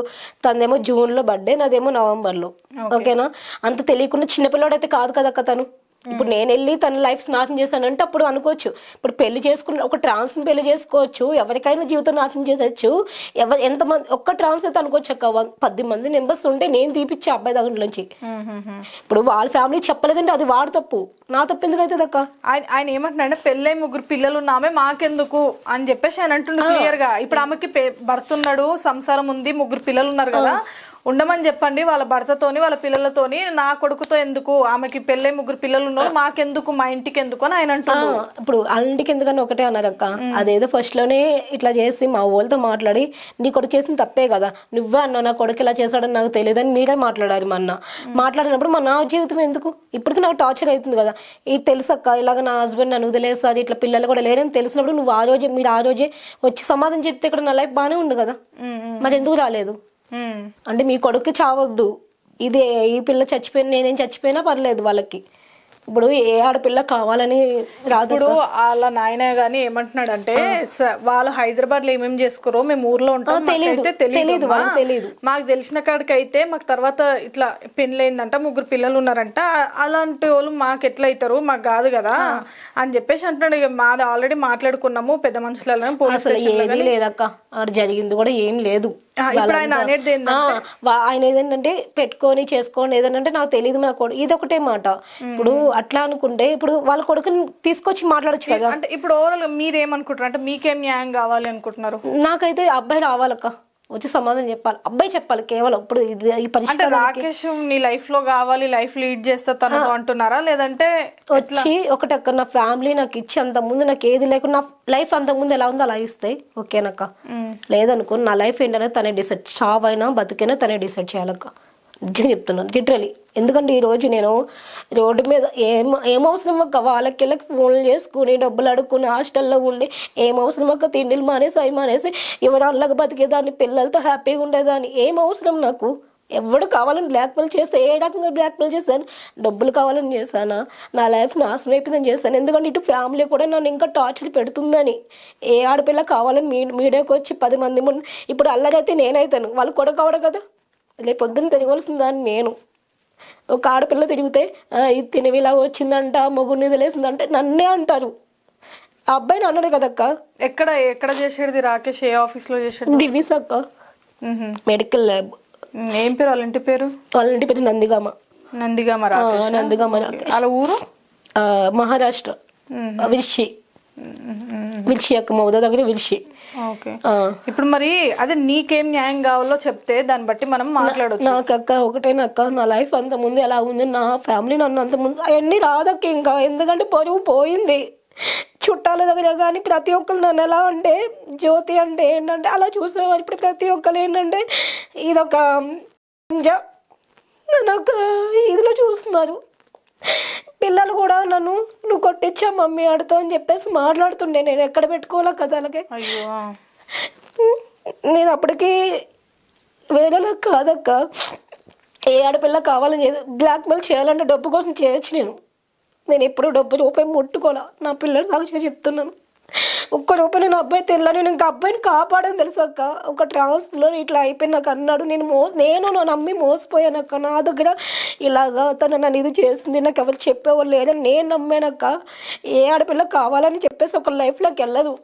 తనదేమో జూన్ లో బర్త్డే, నాదేమో నవంబర్ లో. ఓకేనా, అంత తెలియకుండా చిన్నపిల్లడైతే కాదు కదక్క తను. ఇప్పుడు నేను వెళ్ళి తన లైఫ్ నాశనం చేశానంటే అప్పుడు అనుకోవచ్చు. ఇప్పుడు పెళ్లి చేసుకున్న ఒక ట్రాన్స్ పెళ్లి చేసుకోవచ్చు, ఎవరికైనా జీవితం నాశనం చేసేచ్చు. ఎంతమంది ఒక్క ట్రాన్స్ అయితే అనుకోవచ్చు అక్క, 10 మంది మెంబర్స్ ఉంటే నేను తీపిచ్చే అబ్బాయి దగ్గర నుంచి. ఇప్పుడు వాళ్ళ ఫ్యామిలీ చెప్పలేదంటే అది వాడు తప్పు, నా తప్పు ఎందుకు అవుతుంది అక్క. ఆయన ఏమంటున్నాడు, పెళ్ళై 3 పిల్లలు ఉన్నామే మాకెందుకు అని చెప్పేసి ఆయన అంటుండే క్లియర్ గా. ఇప్పుడు ఆమెకి భర్త ఉన్నాడు, సంసారం ఉంది, 3 పిల్లలు ఉన్నారు కదా, ఉండమని చెప్పండి వాళ్ళ భర్తతోని వాళ్ళ పిల్లలతోని, నా కొడుకుతో ఎందుకు, ఆమెకి పెళ్ళై 3 పిల్లలు ఉన్నారు మాకెందుకు, మా ఇంటికి ఎందుకు అని ఆయన అంటున్నాడు. ఇప్పుడు వాళ్ళ ఇంటికి ఎందుకని ఒకటే అన్నారు అక్క, అదేదో ఫస్ట్ లోనే ఇట్లా చేసి మా వాళ్ళతో మాట్లాడి, నీ కొడుకు చేసిన తప్పే కదా, నువ్వే అన్నా నా కొడుకు ఇలా చేశాడని నాకు తెలియదని మీరే మాట్లాడారు. మా అన్న మాట్లాడినప్పుడు నా జీవితం ఎందుకు, ఇప్పటికి నాకు టార్చర్ అవుతుంది కదా. ఇది తెలుసక్క, ఇలాగ నా హస్బెండ్ నన్ను వదిలేస్తుంది, ఇట్లా పిల్లలు కూడా లేరని తెలిసినప్పుడు నువ్వు మీరు ఆ రోజే వచ్చి సమాధానం చెప్తే ఇక్కడ నా లైఫ్ బాగానే ఉంది కదా, మరి ఎందుకు రాలేదు అంటే మీ కొడుకు చావద్దు, ఇదే ఈ పిల్ల చచ్చిపోయిన నేనేం చచ్చిపోయినా పర్లేదు వాళ్ళకి. ఇప్పుడు ఏ ఆడపిల్ల కావాలని రాదు. ఇప్పుడు వాళ్ళ నాయన గాని ఏమంటున్నాడు అంటే, వాళ్ళు హైదరాబాద్ లో ఏమేమి చేసుకోరో మేము ఊర్లో ఉంటాం, తెలియదు, మాకు తెలిసిన కాడికి అయితే మాకు తర్వాత ఇట్లా పెళ్ళయిందంట, 3 పిల్లలు ఉన్నారంట, అలాంటి వాళ్ళు మాకు ఎట్లా అవుతారు, మాకు కాదు కదా అని చెప్పేసి అంటున్నాడు. ఇక మాది ఆల్రెడీ మాట్లాడుకున్నాము పెద్ద మనుషులలో, ఏది లేదక్క, ఆడ జరిగింది కూడా ఏం లేదు. ఆయన ఏదంటే పెట్టుకొని చేసుకోండి ఏదంటే నాకు తెలియదు నా కొడుకు, ఇది ఒకటే మాట. ఇప్పుడు అట్లా అనుకుంటే ఇప్పుడు వాళ్ళ కొడుకుని తీసుకొచ్చి మాట్లాడచ్చు కదా. అంటే ఇప్పుడు ఓవరాల్ మీరేమనుకుంటారు అంటే, మీకేం న్యాయం కావాలి అనుకుంటున్నారు? నాకైతే అబ్బాయి రావాలక్క, వచ్చి సమాధానం చెప్పాలి, అబ్బాయి చెప్పాలి కేవలం. ఇప్పుడు ఈ పరిస్థితి రాకేష్ నీ లైఫ్ లో కావాలి, లైఫ్ లీడ్ చేస్తా తనతో అంటున్నారా, లేదంటే వచ్చి ఒకటక్క నా ఫ్యామిలీ నాకు ఇచ్చి అంత ముందు నాకు ఏది లేకుండా నా లైఫ్ అంత ముందు ఎలా ఉందో అలా ఇస్తాయి ఓకేనక్క. లేదనుకో నా లైఫ్ ఏంటనే తనే డిసైడ్, చావైనా బతికైనా తనే డిసైడ్ చేయాలక్క, నిజంగా చెప్తున్నాను లిటరలీ. ఎందుకంటే ఈరోజు నేను రోడ్డు మీద ఏం అవసరం అక్క, వాళ్ళకి ఫోన్లు చేసుకుని డబ్బులు అడుక్కుని హాస్టల్లో ఉండి ఏం అవసరం అక్క, తిండిలు మానేసి అవి మానేసి ఎవరు అల్లగా బతికేదాన్ని, పిల్లలతో హ్యాపీగా ఉండేదాన్ని, ఏం అవసరం నాకు. ఎవడు కావాలని బ్లాక్మెయిల్ చేస్తే, ఏ రకంగా బ్లాక్మెయిల్ చేశాను, డబ్బులు కావాలని చేశానా, నా లైఫ్ నాశనం అయిపోయిందని చేశాను. ఎందుకంటే ఇటు ఫ్యామిలీ కూడా నన్ను ఇంకా టార్చర్ పెడుతుందని. ఏ ఆడపిల్ల కావాలని మీడియాకి వచ్చి 10 మంది ముందు, ఇప్పుడు అల్లరైతే నేనైతాను, వాళ్ళు కూడా కావడం కదా, రేపు పొద్దున్న తిరగవలసిన దాన్ని నేను. ఒక ఆడపిల్ల తిరిగితే ఇది తినవి ఇలా వచ్చిందంట, మొగుడిని వదిలేసిందంటే నన్నే అంటారు. ఆ అబ్బాయిని అన్నాడు కదక్క. ఎక్కడ చేసేది రాకేష్, ఏ ఆఫీస్ లో చేసాడు? డివిస్ అక్క, మెడికల్ ల్యాబ్. ఏం పేరు వాళ్ళ ఇంటి పేరు? వాళ్ళ ఇంటి పేరు నందిగామ. నందిగామ రాకేష్. నందిగామ రాకేష్. వాళ్ళ ఊరు మహారాష్ట్ర. విల్షి అక్క మా ఉదయ దగ్గర విల్షి. ఓకే, ఇప్పుడు మరి అదే నీకేం న్యాయం కావాలో చెప్తే దాన్ని బట్టి మనం మాట్లాడొచ్చు. నాకు అక్క ఒకటేనక్క, నా లైఫ్ అంత ముందు ఎలా ఉంది, నా ఫ్యామిలీ నన్ను అంత ముందు అవన్నీ రాదక్క ఇంకా. ఎందుకంటే పరువు పోయింది చుట్టాల దగ్గర కానీ. ప్రతి ఒక్కరు నన్ను ఎలా అంటే జ్యోతి అంటే ఏంటంటే అలా చూసేవారు. ఇప్పుడు ప్రతి ఒక్కరు ఏంటంటే ఇదొక నాకు ఇదిలో చూస్తున్నారు. పిల్లలు కూడా నన్ను నువ్వు కొట్టించా మమ్మీ ఆడుతా అని చెప్పేసి మాట్లాడుతుండే. నేను ఎక్కడ పెట్టుకోవాలా కదా అలాగే. నేను అప్పటికి వేరేలా కాదక్క, ఏ ఆడపిల్ల కావాలని బ్లాక్మెయిల్ చేయాలంటే డబ్బు కోసం చేయొచ్చు. నేను ఎప్పుడు డబ్బు రూపాయి ముట్టుకోవాలా. నా పిల్లలు సాక్షిగా చెప్తున్నాను, ఒక్క రూపాయి నేను అబ్బాయి తెల్లని. నేను ఇంకా అబ్బాయిని కాపాడని తెలుసక్క. ఒక ట్రాన్స్లో ఇట్లా అయిపోయి నాకు అన్నాడు. నేను నమ్మి మోసపోయానక్క. నా దగ్గర ఇలాగా తను నన్ను ఇది చేసింది, నాకు ఎవరు చెప్పేవాళ్ళు లేదని నేను నమ్మానక్క. ఏ ఆడపిల్ల కావాలని చెప్పేసి ఒక లైఫ్లోకి వెళ్ళదు.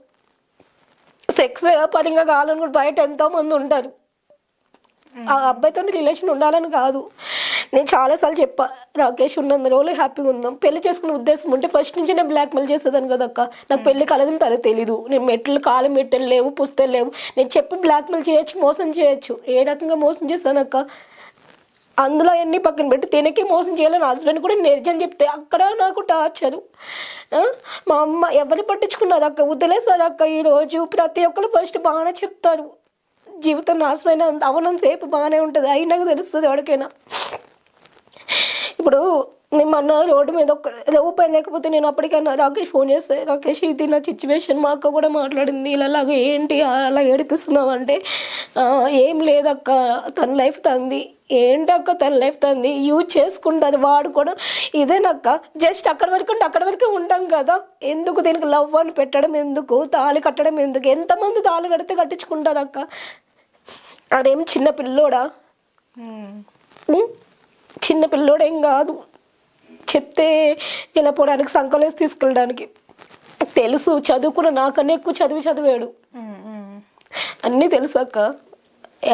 సెక్స్ పరంగా కావాలని కూడా బయట ఎంతోమంది ఉంటారు. ఆ అబ్బాయితో రిలేషన్ ఉండాలని కాదు. నేను చాలాసార్లు చెప్పా, రాకేష్ ఉన్నంత రోజులు హ్యాపీగా ఉందాం. పెళ్లి చేసుకునే ఉద్దేశం ఉంటే ఫస్ట్ నుంచి నేను బ్లాక్మెయిల్ చేసేదాన్ని కదక్క. నాకు పెళ్లి కలదని తనే తెలీదు. నేను కాలు మెట్టెలు లేవు, పుస్తలు లేవు. నేను చెప్పి బ్లాక్మెయిల్ చేయొచ్చు, మోసం చేయొచ్చు. ఏ రకంగా మోసం చేస్తానక్క. అందులో ఎన్ని పక్కన పెట్టి తినకి మోసం చేయాలని హస్బెండ్ కూడా నిజం చెప్తే అక్కడ నాకు టార్చరు. మా అమ్మ ఎవరు పట్టించుకున్నారు అక్క, వదిలేసారు అక్క. ఈరోజు ప్రతి ఒక్కరు ఫస్ట్ బాగానే చెప్తారు, జీవితం నాశనమైన అవనంతసేపు బాగానే ఉంటుంది, అయినాక తెలుస్తుంది ఎవరికైనా. ఇప్పుడు నేను మొన్న రోడ్డు మీద ఒక రూపాయి లేకపోతే నేను అప్పటికన్నా రాకేష్ ఫోన్ చేస్తే, రాకేష్ ఇది నా సిచ్యువేషన్, మా అక్క కూడా మాట్లాడింది ఇలాగా ఏంటి అలా ఏడిపిస్తున్నావు అంటే, ఏం లేదక్క తన లైఫ్ తంది. ఏంటక్క తన లైఫ్ తంది, యూజ్ చేసుకుంటారు. వాడు కూడా ఇదేనక్క, జస్ట్ అక్కడ వరకు ఉంటే అక్కడ వరకే ఉంటాం కదా. ఎందుకు దీనికి లవ్ అని పెట్టడం ఎందుకు, తాళి కట్టడం ఎందుకు? ఎంతమంది తాళి కడితే కట్టించుకుంటారు అక్క. అదేం చిన్న పిల్లోడా, చిన్న పిల్లోడేం కాదు. చెప్తే వెళ్ళిపోవడానికి, సంకలేసి తీసుకెళ్ళడానికి తెలుసు. చదువుకున్న నాకన్నా ఎక్కువ చదివాడు. అన్నీ తెలుసు అక్క.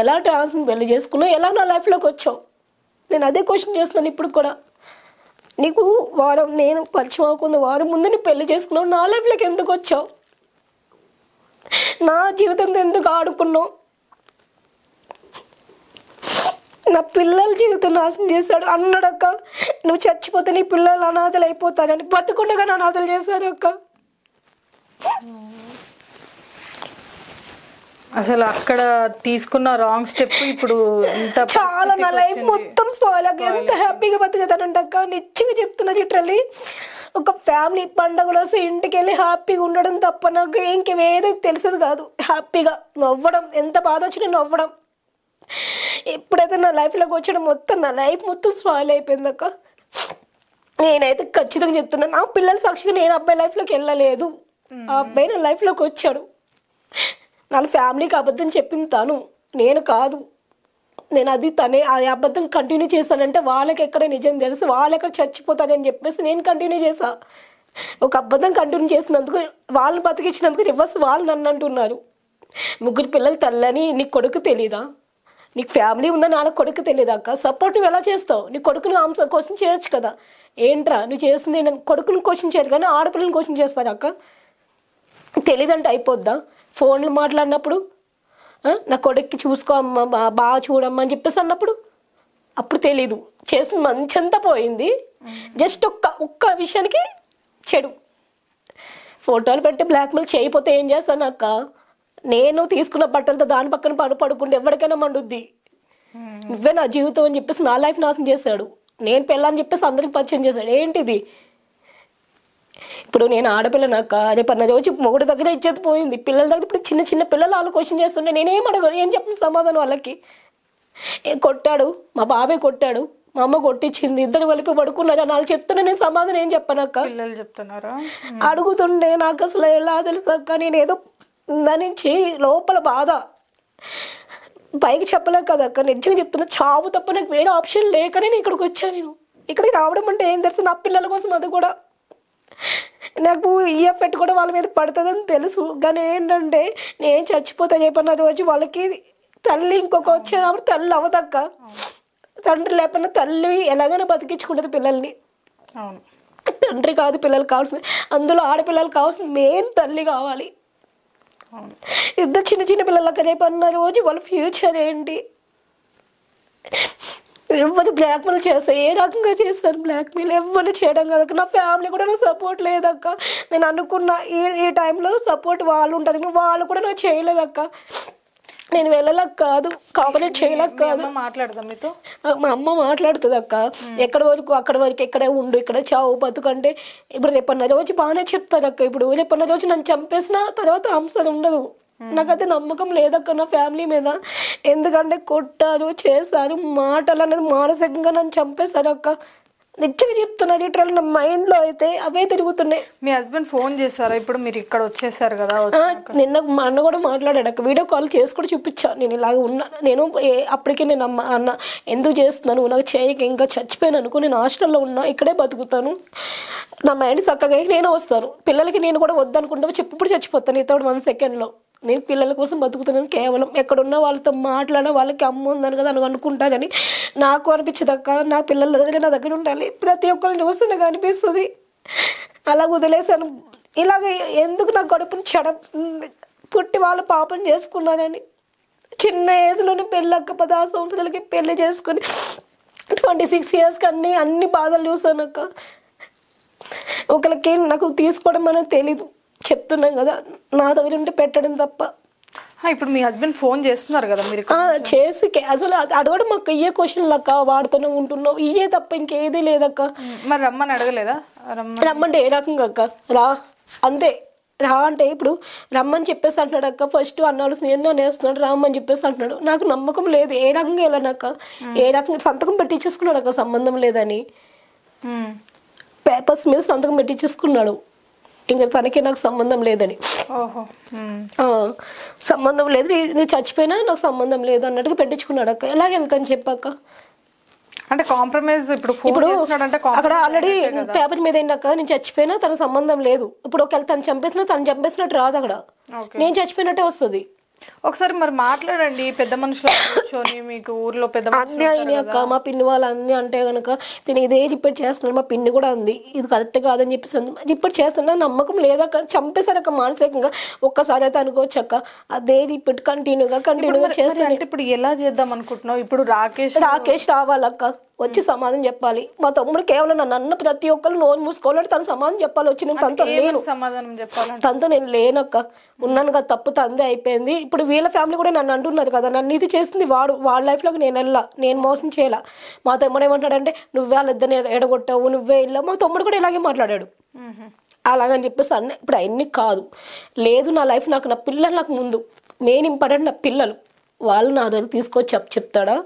ఎలా ట్రాన్స్ పెళ్లి చేసుకున్నావు, ఎలా నా లైఫ్లోకి వచ్చావు? నేను అదే క్వశ్చన్ చేస్తున్నాను ఇప్పుడు కూడా. నీకు వారం నేను పరిచయం అవ్వకుండా వారం ముందు నువ్వు పెళ్లి చేసుకున్నావు, నా లైఫ్లోకి ఎందుకు వచ్చావు? నా జీవితంతో ఎందుకు ఆడుకున్నావు? నా పిల్లల జీవితం నాశనం చేశాడు అన్నాడక్క. నువ్వు చచ్చిపోతే నీ పిల్లలు అనాథలు అయిపోతారని బతుకుండగా అనాథలు చేశారు అక్క. అసలు అక్కడ తీసుకున్న రాంగ్ స్టెప్ ఇప్పుడు చాలా నా లైఫ్ మొత్తం స్పాయిల్ అక్క. ఎంత హ్యాపీగా బతికేదానంట అక్క, నిజంగా చెప్తున్నా. లిటరల్లీ ఒక ఫ్యామిలీ పండుగలు వస్తే ఇంటికి వెళ్ళి హ్యాపీగా ఉండడం తప్ప నాకు ఇంకేదో తెలిసేది కాదు. హ్యాపీగా నవ్వడం, ఎంత బాధ వచ్చినా నవ్వడం. ఎప్పుడైతే నా లైఫ్లోకి వచ్చాడో మొత్తం నా లైఫ్ మొత్తం స్పాయిల్ అయిపోయింది అక్క. నేనైతే ఖచ్చితంగా చెప్తున్నాను, నా పిల్లల సాక్షిగా నేను అబ్బాయి లైఫ్లోకి వెళ్ళలేదు. ఆ అబ్బాయి నా లైఫ్లోకి వచ్చాడు. నా ఫ్యామిలీకి అబద్ధం చెప్పింది తను, నేను కాదు. నేను అది తనే ఆ అబద్ధం కంటిన్యూ చేశానంటే వాళ్ళకి ఎక్కడ నిజం తెలుసు, వాళ్ళు ఎక్కడ చచ్చిపోతారని చెప్పేసి నేను కంటిన్యూ చేశా. ఒక అబద్ధం కంటిన్యూ చేసినందుకు, వాళ్ళని బతికించినందుకు రివర్స్ వాళ్ళు నన్ను అంటున్నారు. 3 పిల్లల తల్లని నీకు కొడుకు తెలీదా? నీకు ఫ్యామిలీ ఉందని వాళ్ళ కొడుకు తెలియదు అక్క. సపోర్ట్ నువ్వు ఎలా చేస్తావు? నీ కొడుకుని క్వశ్చన్ చేయొచ్చు కదా. ఏంట్రా నువ్వు చేస్తుంది? కొడుకుని క్వశ్చన్ చేయరు కానీ ఆడపిల్లని క్వశ్చన్ చేస్తారు అక్క. తెలీదంటే అయిపోద్దా? ఫోన్లు మాట్లాడినప్పుడు నా కొడుక్కి చూసుకో అమ్మ, బాగా చూడమ్మా అని చెప్పేసి అన్నప్పుడు అప్పుడు తెలీదు. చేసిన మంచంతా పోయింది. జస్ట్ ఒక్క విషయానికి చెడు ఫోటోలు పెట్టి బ్లాక్మెయిల్ చేయకపోతే ఏం చేస్తాను అక్క? నేను తీసుకున్న బట్టలతో దాని పక్కన పడుకుంటే ఎవరికైనా మండుద్ది. నువ్వే నా జీవితం అని చెప్పేసి నా లైఫ్ నాశనం చేశాడు. నేను పెళ్ళని చెప్పేసి అందరికి పరిచయం చేశాడు. ఏంటిది? ఇప్పుడు నేను ఆడపిల్లనాక అదే పన్న రోజు మొగుడు దగ్గర ఇచ్చేది పోయింది. పిల్లల దగ్గర ఇప్పుడు చిన్న చిన్న పిల్లలు వాళ్ళు క్వశ్చన్ చేస్తుంటే నేనేం అడగను, ఏం చెప్పిన సమాధానం వాళ్ళకి? కొట్టాడు, మా బాబాయ్ కొట్టాడు, మా అమ్మ కొట్టించింది, ఇద్దరు కలిపి పడుకున్నారు అని వాళ్ళు చెప్తున్నా, నేను సమాధానం ఏం చెప్పానక్క? పిల్లలు చెప్తున్నారా? అడుగుతుండే నాకు అసలు ఎలా తెలుసు అక్క. నేను ఏదో దాని నుంచి లోపల బాధ పైకి చెప్పలేక కదక్క. నిజంగా చెప్తున్నా, చావు తప్ప నాకు వేరే ఆప్షన్ లేకనే నేను ఇక్కడికి వచ్చాను. నేను ఇక్కడికి రావడం అంటే ఏం తెలుసు, నా పిల్లల కోసం. అది కూడా నాకు ఈ ఎఫెక్ట్ కూడా వాళ్ళ మీద పడుతుందని తెలుసు. కానీ ఏంటంటే నేను చచ్చిపోతా చెప్పిన రోజు వాళ్ళకి తల్లి ఇంకొక వచ్చేటప్పుడు తల్లి అవదక్క. తండ్రి లేకపోయినా తల్లి ఎలాగైనా బతికించుకుంటుంది పిల్లల్ని. తండ్రి కాదు పిల్లలు కావాల్సింది, అందులో ఆడపిల్లలు కావాల్సింది మెయిన్ తల్లి కావాలి. ఇద్దరు చిన్న చిన్న పిల్లలకి రేపు అన్న రోజు వాళ్ళ ఫ్యూచర్ ఏంటి? ఎవరు బ్లాక్మెయిల్ చేస్తారు, ఏ రకంగా చేస్తారు బ్లాక్మెయిల్? ఎవరు చేయడం కదక్క. నా ఫ్యామిలీ కూడా నాకు సపోర్ట్ లేదక్క. నేను అనుకున్న ఈ టైంలో సపోర్ట్ వాళ్ళు ఉంటుంది, వాళ్ళు కూడా నాకు చేయలేదక్క. నేను వెళ్ళలేక కాదు, కాకపోతే చేయలేక కాదు. మాట్లాడదాం మీతో, మా అమ్మ మాట్లాడుతుంది అక్క. ఎక్కడి వరకు అక్కడి వరకు, ఎక్కడే ఉండు, ఇక్కడ చావు బతుకంటే ఇప్పుడు రేపన్న రోజు బాగానే చెప్తారు అక్క. ఇప్పుడు రేపన్న రోజు నన్ను చంపేసిన తర్వాత ఆన్సర్ ఉండదు. నాకైతే నమ్మకం లేదక్క నా ఫ్యామిలీ మీద. ఎందుకంటే కొట్టారు, చేశారు, మాటలు అనేది మానసికంగా నన్ను చంపేశారు అక్క. నిజంగా చెప్తున్నా, లిటరల్ నా మైండ్లో అయితే అవే తిరుగుతున్నాయి. మీ హస్బెండ్ ఫోన్ చేశారా? ఇప్పుడు మీరు ఇక్కడ వచ్చేసారు కదా. నిన్న మా అన్న కూడా మాట్లాడాడు అక్క. వీడియో కాల్ చేసి కూడా చూపించా, నేను ఇలాగ ఉన్నా. నేను అప్పటికే నేను అన్న ఎందుకు చేస్తున్నాను, నాకు చేయక ఇంకా చచ్చిపోయాను అనుకో, నేను హాస్టల్లో ఉన్నా, ఇక్కడే బతుకుతాను, నా మైండ్ చక్కగా నేను వస్తాను. పిల్లలకి నేను కూడా వద్దనుకుంటా ఇప్పుడు చచ్చిపోతాను ఇతడు 1 సెకండ్లో. నేను పిల్లల కోసం బతుకుతున్నాను కేవలం. ఎక్కడున్న వాళ్ళతో మాట్లాడిన వాళ్ళకి అమ్మ ఉందని కదా అని అనుకుంటానని నాకు అనిపించదు అక్క. నా పిల్లల దగ్గర నా దగ్గర ఉండాలి. ప్రతి ఒక్కరిని చూస్తే నాకు అనిపిస్తుంది. అలా వదిలేసాను. ఇలాగ ఎందుకు నా గడుపుని పుట్టి వాళ్ళు పాపం చేసుకున్నానని. చిన్న ఏజ్లోనే పెళ్ళక్క, 16 సంవత్సరాలకి పెళ్లి చేసుకుని 26 ఇయర్స్కి అన్ని బాధలు చూసాను అక్క. ఒకరికి నాకు తీసుకోవడం అనేది తెలీదు. చెప్తున్నాం కదా, నా దగ్గర ఉంటే పెట్టడం తప్ప. ఇప్పుడు మీ హస్బెండ్ ఫోన్ చేస్తున్నారు కదా మీరు చేసి అసలు అడగడం మాకు ఇయ్యే క్వశ్చన్లు అక్క. వాడుతూనే ఉంటున్నావు, ఇయ్యే తప్ప ఇంకేది లేదక్క. మరి రమ్మని అడగలేదా? రమ్మంటే ఏ రకంగా అక్క? రా అంతే. రా అంటే ఇప్పుడు రమ్మని చెప్పేసి అంటున్నాడు అక్క. ఫస్ట్ అన్నాడు నేను నేస్తున్నాడు, రామ్మని చెప్పేసి అంటున్నాడు. నాకు నమ్మకం లేదు. ఏ రకంగా వెళ్ళానక్క, ఏ రకంగా సంతకం పెట్టించేసుకున్నాడు అక్క సంబంధం లేదని. పేపర్స్ మీద సంతకం పెట్టించేసుకున్నాడు, ఇంకా తనకి నాకు సంబంధం లేదని. సంబంధం లేదు, నువ్వు చచ్చిపోయినా నాకు సంబంధం లేదు అన్నట్టుగా పెట్టించుకున్నాడు అక్క. ఎలాగ వెళ్తాను చెప్పాక? అంటే కాంప్రమైజ్. ఇప్పుడు అక్కడ ఆల్రెడీ పేపర్ మీద ఏంటక్క, నేను చచ్చిపోయినా తనకు సంబంధం లేదు. ఇప్పుడు ఒకవేళ తను చంపేసినట్టు రాదు అక్కడ, నేను చచ్చిపోయినట్టే వస్తుంది. ఒకసారి మరి మాట్లాడండి పెద్ద మనుషులు కూర్చొని. మీకు ఊర్లో పెద్ద అన్నీ అయినాయి అక్క. మా పిన్ని వాళ్ళు అన్నీ అంటే కనుక నేను ఇదే రిపీట్ చేస్తున్నాను. మా పిన్ని కూడా ఉంది ఇది కరెక్ట్ కాదని చెప్పేసి రిపీట్ చేస్తున్నా. నమ్మకం లేదక్క. చంపేశారు అక్క మానసికంగా. ఒక్కసారి అయితే అనుకోవచ్చు అక్క. అదే రిపీట్ కంటిన్యూగా చేస్తాను. ఇప్పుడు ఎలా చేద్దాం అనుకుంటున్నావు? ఇప్పుడు రాకేష్ రావాలక్క, వచ్చి సమాధానం చెప్పాలి. మా తమ్ముడు కేవలం నన్ను అన్న ప్రతి ఒక్కరు నోరు మూసుకోవాలంటే తను సమాధానం చెప్పాలి. వచ్చి నేను తనతో లేను, సమాధానం చెప్పాలి. తనతో నేను లేనక్క. ఉన్నాను కదా, తప్పు తందే అయిపోయింది. ఇప్పుడు వీళ్ళ ఫ్యామిలీ కూడా నన్ను అంటున్నారు కదా, నన్ను ఇది చేసింది వాళ్ళ లైఫ్లోకి నేను మోసం చేయాల. మా తమ్ముడు ఏమంటాడంటే నువ్వే వాళ్ళిద్దరిని ఎడగొట్టావు, నువ్వే వెళ్ళావు. మా తమ్ముడు కూడా ఇలాగే మాట్లాడాడు. అలాగని చెప్పేసి ఇప్పుడు అవన్నీ కాదు. లేదు, నా లైఫ్ నాకు, నా పిల్లలు నాకు ముందు మెయిన్ ఇంపార్టెంట్. నా పిల్లలు వాళ్ళు నా దగ్గర తీసుకొచ్చి చెప్తాడా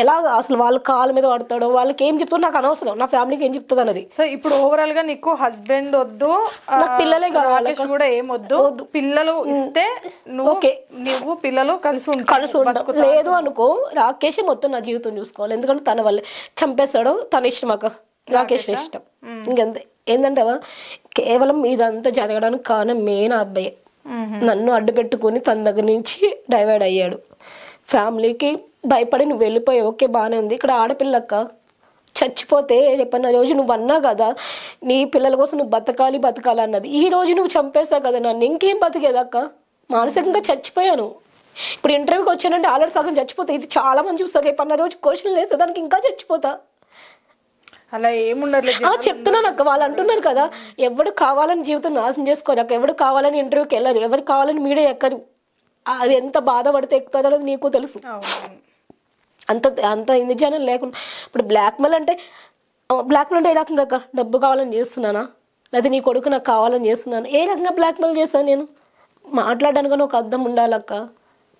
ఎలా అసలు వాళ్ళ కాళ్ళ మీద పడతాడో, వాళ్ళకి ఏం చెప్తాడో నాకు అనవసరం. నా ఫ్యామిలీకి ఏం చెప్తుంది అన్నది. సో ఇప్పుడు ఓవరాల్ గా నీకు హస్బెండ్ వద్దు, నాకు పిల్లలే కావాలి కూడా ఏం వద్దు. పిల్లలు ఇస్తే నువ్వు పిల్లలు కలిసి ఉంటావు. లేదు అనుకో, రాకేష్ మొత్తం నా జీవితం చూసుకోవాలి. ఎందుకంటే తన వల్లే చంపేస్తాడు. తన ఇష్టం అక్క, రాకేష్ ఇష్టం. ఇంకంతే. ఏంటంటావా, కేవలం ఇదంతా జరగడానికి కారణం మెయిన్ అబ్బాయి. నన్ను అడ్డు పెట్టుకుని తన దగ్గర నుంచి డైవర్ట్ అయ్యాడు. ఫ్యామిలీకి భయపడి నువ్వు వెళ్ళిపోయావు, ఓకే బాగానే ఉంది. ఇక్కడ ఆడపిల్లక్క చచ్చిపోతే రేపన్న రోజు నువ్వు అన్నా కదా నీ పిల్లల కోసం నువ్వు బతకాలి అన్నది. ఈ రోజు నువ్వు చంపేస్తావు కదా నన్ను, ఇంకేం బతికేదక్క? మానసికంగా చచ్చిపోయాను. ఇప్పుడు ఇంటర్వ్యూకి వచ్చానంటే ఆల్రెడీ సగం చచ్చిపోతా. ఇది చాలా మంది చూస్తారు. రేపన్న రోజు క్వశ్చన్ వేస్తే దానికి ఇంకా చచ్చిపోతా. అలా ఏముండదు చెప్తున్నాను అక్క. వాళ్ళు అంటున్నారు కదా, ఎవడు కావాలని జీవితం నాశనం చేసుకోరు అక్క. ఎవడు కావాలని ఇంటర్వ్యూకి వెళ్ళరు, ఎవరు కావాలని మీడియా ఎక్కరు. అది ఎంత బాధపడితే ఎక్కుతుందో అనేది నీకు తెలుసు. అంత నిజానం లేకుండా ఇప్పుడు బ్లాక్మెయిల్ అంటే ఏ రకంగా అక్క? డబ్బు కావాలని చేస్తున్నానా, లేదా నీ కొడుకు నాకు కావాలని చేస్తున్నాను? ఏ రకంగా బ్లాక్మెయిల్ చేస్తాను నేను? మాట్లాడడానికి ఒక అర్థం ఉండాలక్క.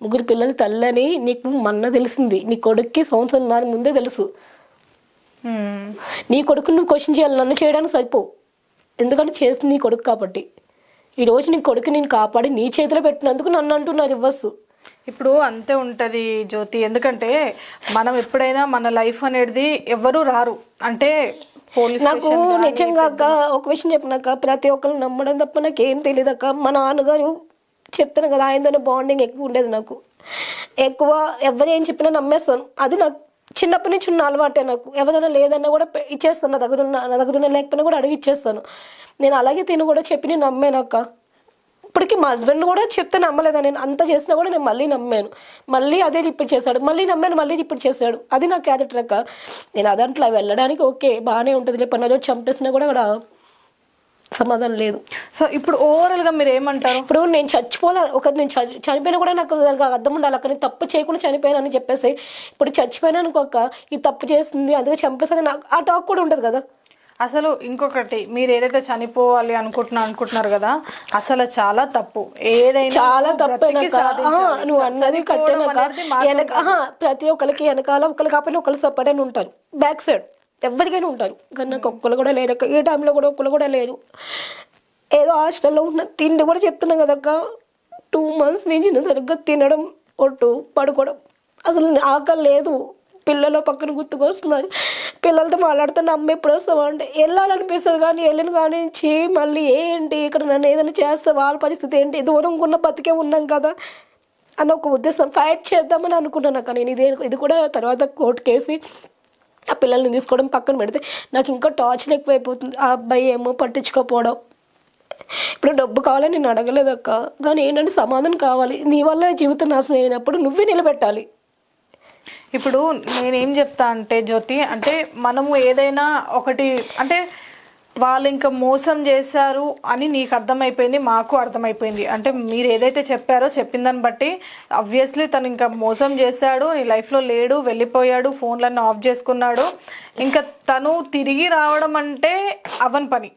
3 పిల్లలు తల్లని నీకు మొన్న తెలిసింది, నీ కొడుక్కి 1 సంవత్సరం ముందే తెలుసు. నీ కొడుకుని నువ్వు క్వశ్చన్ చేయాలి, నన్ను చేయడానికి సరిపోవు. ఎందుకంటే చేస్తుంది నీ కొడుకు కాబట్టి. ఈరోజు నీ కొడుకు నేను కాపాడి నీ చేతిలో పెట్టినందుకు నన్ను అంటున్నారు ఇవ్వచ్చు. ఇప్పుడు అంతే ఉంటది జ్యోతి. ఎందుకంటే మనం ఎప్పుడైనా మన లైఫ్ అనేది ఎవరు రారు అంటే నాకు నిజంగా అక్క ఒక విషయం చెప్పినాక ప్రతి ఒక్కరు నమ్మడం తప్ప నాకు ఏం తెలియదు అక్క. మా నాన్నగారు చెప్తాను కదా, ఆయనతోనే బాండింగ్ ఎక్కువ ఉండేది నాకు. ఎక్కువ ఎవరు ఏం చెప్పినా నమ్మేస్తాను. అది నాకు చిన్నప్పటి నుంచి ఉన్న అలవాటే నాకు. ఎవరైనా లేదన్నా కూడా ఇచ్చేస్తాను, నా దగ్గర ఉన్న లేకపోయినా కూడా అడిగి ఇచ్చేస్తాను. నేను అలాగే తిని కూడా చెప్పి నేను నమ్మాను అక్క. ఇప్పటికీ మా హస్బెండ్ కూడా చెప్తే నమ్మలేదా, నేను అంత చేసినా కూడా నేను మళ్ళీ నమ్మాను. మళ్ళీ అదే రిపీట్ చేశాడు, మళ్ళీ నమ్మాను, మళ్ళీ రిపీట్ చేశాడు. అది నా క్యారెక్టర్ అక్క. నేను అదంట్లో వెళ్ళడానికి ఓకే బాగానే ఉంటుంది, లేకపోతే నా రోజు చంపేసినా కూడా అక్కడ సమాధానం లేదు. సో ఇప్పుడు ఓవరాల్ గా మీరు ఏమంటారు? ఇప్పుడు నేను నేను చనిపోయినా కూడా నాకు దానికి అర్థం ఉండాలి అక్క. నేను తప్పు చేయకుండా చనిపోయాను అని చెప్పేసి, ఇప్పుడు చచ్చిపోయినా అనుకోక ఈ తప్పు చేస్తుంది అందుకే చంపేస్తుంది నాకు ఆ టాక్ కూడా ఉంటుంది కదా. అసలు ఇంకొకటి, మీరు ఏదైతే చనిపోవాలి అనుకుంటున్నారు కదా, అసలు చాలా తప్పు. ఏదైనా చాలా తప్పు. నువ్వు అన్నది కట్టెనక ప్రతి ఒక్కరికి వెనకాల ఒకరు కాకపోయినా ఒకరు సపోర్ట్ అని ఉంటారు, బ్యాక్ సైడ్ ఎవరికైనా ఉంటారు. కానీ నాకు ఒక్కరు కూడా లేదు అక్క. ఈ టైంలో కూడా ఒక్కరు కూడా లేదు. ఏదో హాస్టల్లో ఉన్న తిండి కూడా చెప్తున్నా కదక్క, 2 months నుంచి నేను సరిగ్గా తినడం ఒట్టు పడుకోవడం, అసలు ఆకలి లేదు. పిల్లలు పక్కన గుర్తుకొస్తున్నారు, పిల్లలతో మాట్లాడుతున్న అమ్మ ఎప్పుడు వస్తావా అంటే వెళ్ళాలనిపిస్తుంది. కానీ వెళ్ళిన కానించి మళ్ళీ ఏంటి ఇక్కడ నన్ను ఏదైనా చేస్తే వాళ్ళ పరిస్థితి ఏంటి, దూరంగా ఉన్న బతికే ఉన్నాం కదా అన్న ఒక ఉద్దేశం, ఫైట్ చేద్దామని అనుకున్నాను అక్క. నేను ఇది కూడా తర్వాత కోర్టు కేసి ఆ పిల్లల్ని తీసుకోవడం పక్కన పెడితే నాకు ఇంకా టార్చర్ ఎక్కువైపోతుంది. ఆ అబ్బాయి ఏమో పట్టించుకోకపోవడం. ఇప్పుడు డబ్బు కావాలని నేను అడగలేదు అక్క, కానీ ఏంటంటే సమాధానం కావాలి. నీ వల్ల జీవితం నాశనం అయినప్పుడు నువ్వే నిలబెట్టాలి. ఇప్పుడు నేనేం చెప్తా అంటే జ్యోతి, అంటే మనము ఏదైనా ఒకటి అంటే వాళ్ళు ఇంకా మోసం చేశారు అని నీకు అర్థమైపోయింది, మాకు అర్థమైపోయింది. అంటే మీరు ఏదైతే చెప్పారో చెప్పిన దాన్ని బట్టి ఆబ్వియస్లీ తను ఇంకా మోసం చేశాడు, నీ లైఫ్లో లేడు, వెళ్ళిపోయాడు, ఫోన్లన్నీ ఆఫ్ చేసుకున్నాడు. ఇంకా తను తిరిగి రావడం అంటే అవని పని.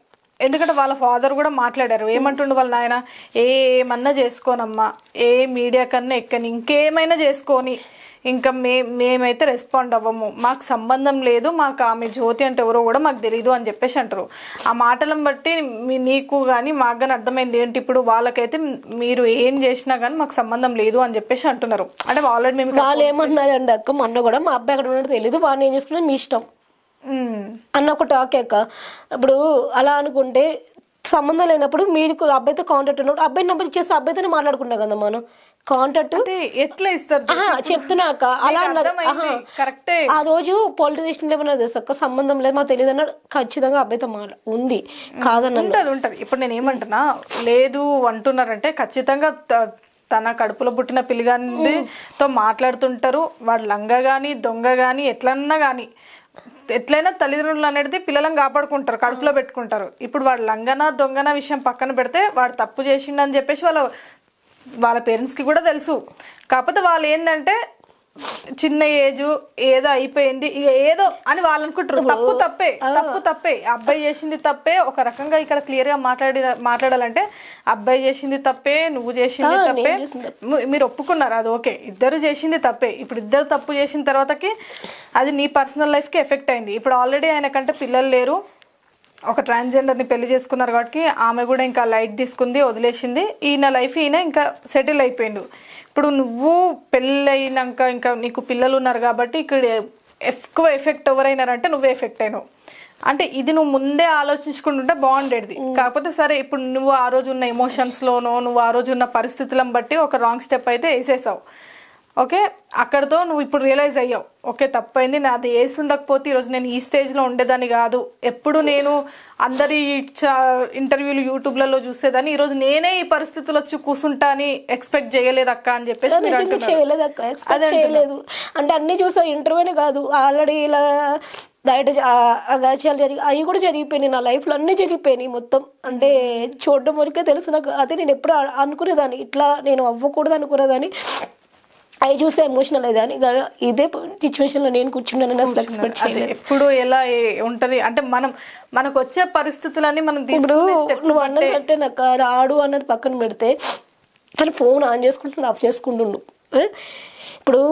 ఎందుకంటే వాళ్ళ ఫాదర్ కూడా మాట్లాడారు, ఏమంటుండు వాళ్ళ నాయన, ఏమన్నా చేసుకోనమ్మా, ఏ మీడియా కన్నా ఎక్కని, ఇంకేమైనా చేసుకొని, ఇంకా మేమైతే రెస్పాండ్ అవ్వము, మాకు సంబంధం లేదు, మాకు ఆమె జ్యోతి అంటే ఎవరో కూడా మాకు తెలియదు అని చెప్పేసి అంటారు. ఆ మాటలను బట్టి నీకు కానీ మాకు కానీ అర్థమైంది ఏంటి, ఇప్పుడు వాళ్ళకైతే మీరు ఏం చేసినా కానీ మాకు సంబంధం లేదు అని చెప్పేసి అంటున్నారు. అంటే ఆల్రెడీ మేము వాళ్ళు ఏమంటున్నారండి అక్క, మొన్న కూడా మా అబ్బాయి అక్కడ ఉన్నట్టు తెలియదు, వాళ్ళు ఏం చేసుకున్నా మీ ఇష్టం అన్న ఒక టాక్ అక్క. ఇప్పుడు అలా అనుకుంటే సంబంధం లేనప్పుడు మీకు అబ్బాయితో కాంటాక్ట్ ఉన్నప్పుడు అబ్బాయి నెంబర్ ఇచ్చేసి అబ్బాయితోనే మాట్లాడుకుంటాం కదా మనం. కాంటాక్ట్ ఎట్లా ఇస్తారు చెప్తున్నాక అలా అన్నారు. ఆ రోజు పోలీస్ స్టేషన్ లో ఏమన్నా తెలుసు అక్క, సంబంధం లేదు మాకు తెలియదు అన్నాడు. ఖచ్చితంగా అబ్బాయితో ఉంది కాదన్న ఉంటది. ఇప్పుడు నేను ఏమంటున్నా, లేదు అంటున్నారంటే ఖచ్చితంగా తన కడుపులో పుట్టిన పిల్లగానితో మాట్లాడుతుంటారు. వాడు లంగ గాని దొంగ గాని ఎట్లన్నా గాని ఎట్లయినా తల్లిదండ్రులు అనేది పిల్లలను కాపాడుకుంటారు, కడుపులో పెట్టుకుంటారు. ఇప్పుడు వాడు లంగన దొంగన విషయం పక్కన పెడితే వాడు తప్పు చేసిండని చెప్పేసి వాళ్ళ పేరెంట్స్కి కూడా తెలుసు. కాకపోతే వాళ్ళు ఏంటంటే చిన్న ఏజ్ ఏదో అయిపోయింది ఇక ఏదో అని వాళ్ళు అనుకుంటారు. తప్పు తప్పే అబ్బాయి చేసింది తప్పే. ఒక రకంగా ఇక్కడ క్లియర్ గా మాట్లాడాలంటే అబ్బాయి చేసింది తప్పే, నువ్వు చేసింది తప్పే, మీరు ఒప్పుకున్నారు, అది ఓకే. ఇద్దరు చేసింది తప్పే. ఇప్పుడు ఇద్దరు తప్పు చేసిన తర్వాతకి అది నీ పర్సనల్ లైఫ్ కి ఎఫెక్ట్ అయింది. ఇప్పుడు ఆల్రెడీ ఆయనకంటే పిల్లలు లేరు, ఒక ట్రాన్స్జెండర్ని పెళ్లి చేసుకున్నారు కాబట్టి ఆమె కూడా ఇంకా లైట్ తీసుకుంది, వదిలేసింది. ఈయన లైఫ్ ఈయన ఇంకా సెటిల్ అయిపోయిండు. ఇప్పుడు నువ్వు పెళ్ళి అయినాక ఇంకా నీకు పిల్లలు ఉన్నారు కాబట్టి ఇక్కడ ఎక్కువ ఎఫెక్ట్ ఎవరైనారంటే నువ్వే ఎఫెక్ట్ అయినావు. అంటే ఇది నువ్వు ముందే ఆలోచించుకుంటుంటే బాగుండేది. కాకపోతే సరే ఇప్పుడు నువ్వు ఆ రోజు ఉన్న ఎమోషన్స్లోనో నువ్వు ఆ రోజు ఉన్న పరిస్థితులను బట్టి ఒక రాంగ్ స్టెప్ అయితే వేసేసావు. ఓకే, అక్కడతో నువ్వు ఇప్పుడు రియలైజ్ అయ్యావు, ఓకే తప్పైంది, నాది వేసి ఉండకపోతే ఈరోజు నేను ఈ స్టేజ్లో ఉండేదాన్ని కాదు. ఎప్పుడు నేను అందరి ఇంటర్వ్యూలు యూట్యూబ్లలో చూసేదాన్ని, ఈరోజు నేనే ఈ పరిస్థితులు వచ్చి కూర్చుంటా అని ఎక్స్పెక్ట్ చేయలేదు అక్క అని చెప్పేసి చేయలేదు. అంటే అన్ని చూసా, ఇంటర్వ్యూనే కాదు ఆల్రెడీ ఇలా బయట అగాచాలు అవి కూడా జరిగిపోయినాయి నా లైఫ్లో, అన్నీ జరిగిపోయినాయి మొత్తం. అంటే చూడడం వరకే తెలుసు నాకు. అదే నేను ఎప్పుడు అనుకునేదాన్ని ఇట్లా నేను అవ్వకూడదు అనుకునేదాన్ని, అవి చూస్తే ఎమోషనల్ అయ్యేదాన్ని. ఇదే సిచ్యువేషన్ లో నేను కూర్చున్నాను అసలు ఎక్స్పెక్ట్ చేయలేదు. ఎప్పుడు ఎలా ఉంటది అంటే మనకు వచ్చే పరిస్థితులన్నీ మనం ఇప్పుడు నువ్వు అన్నది అంటే నాకు రాడు అన్నది పక్కన పెడితే కానీ ఫోన్ ఆన్ చేసుకుంటుండు ఆఫ్ చేసుకుంటుండు. ఇప్పుడు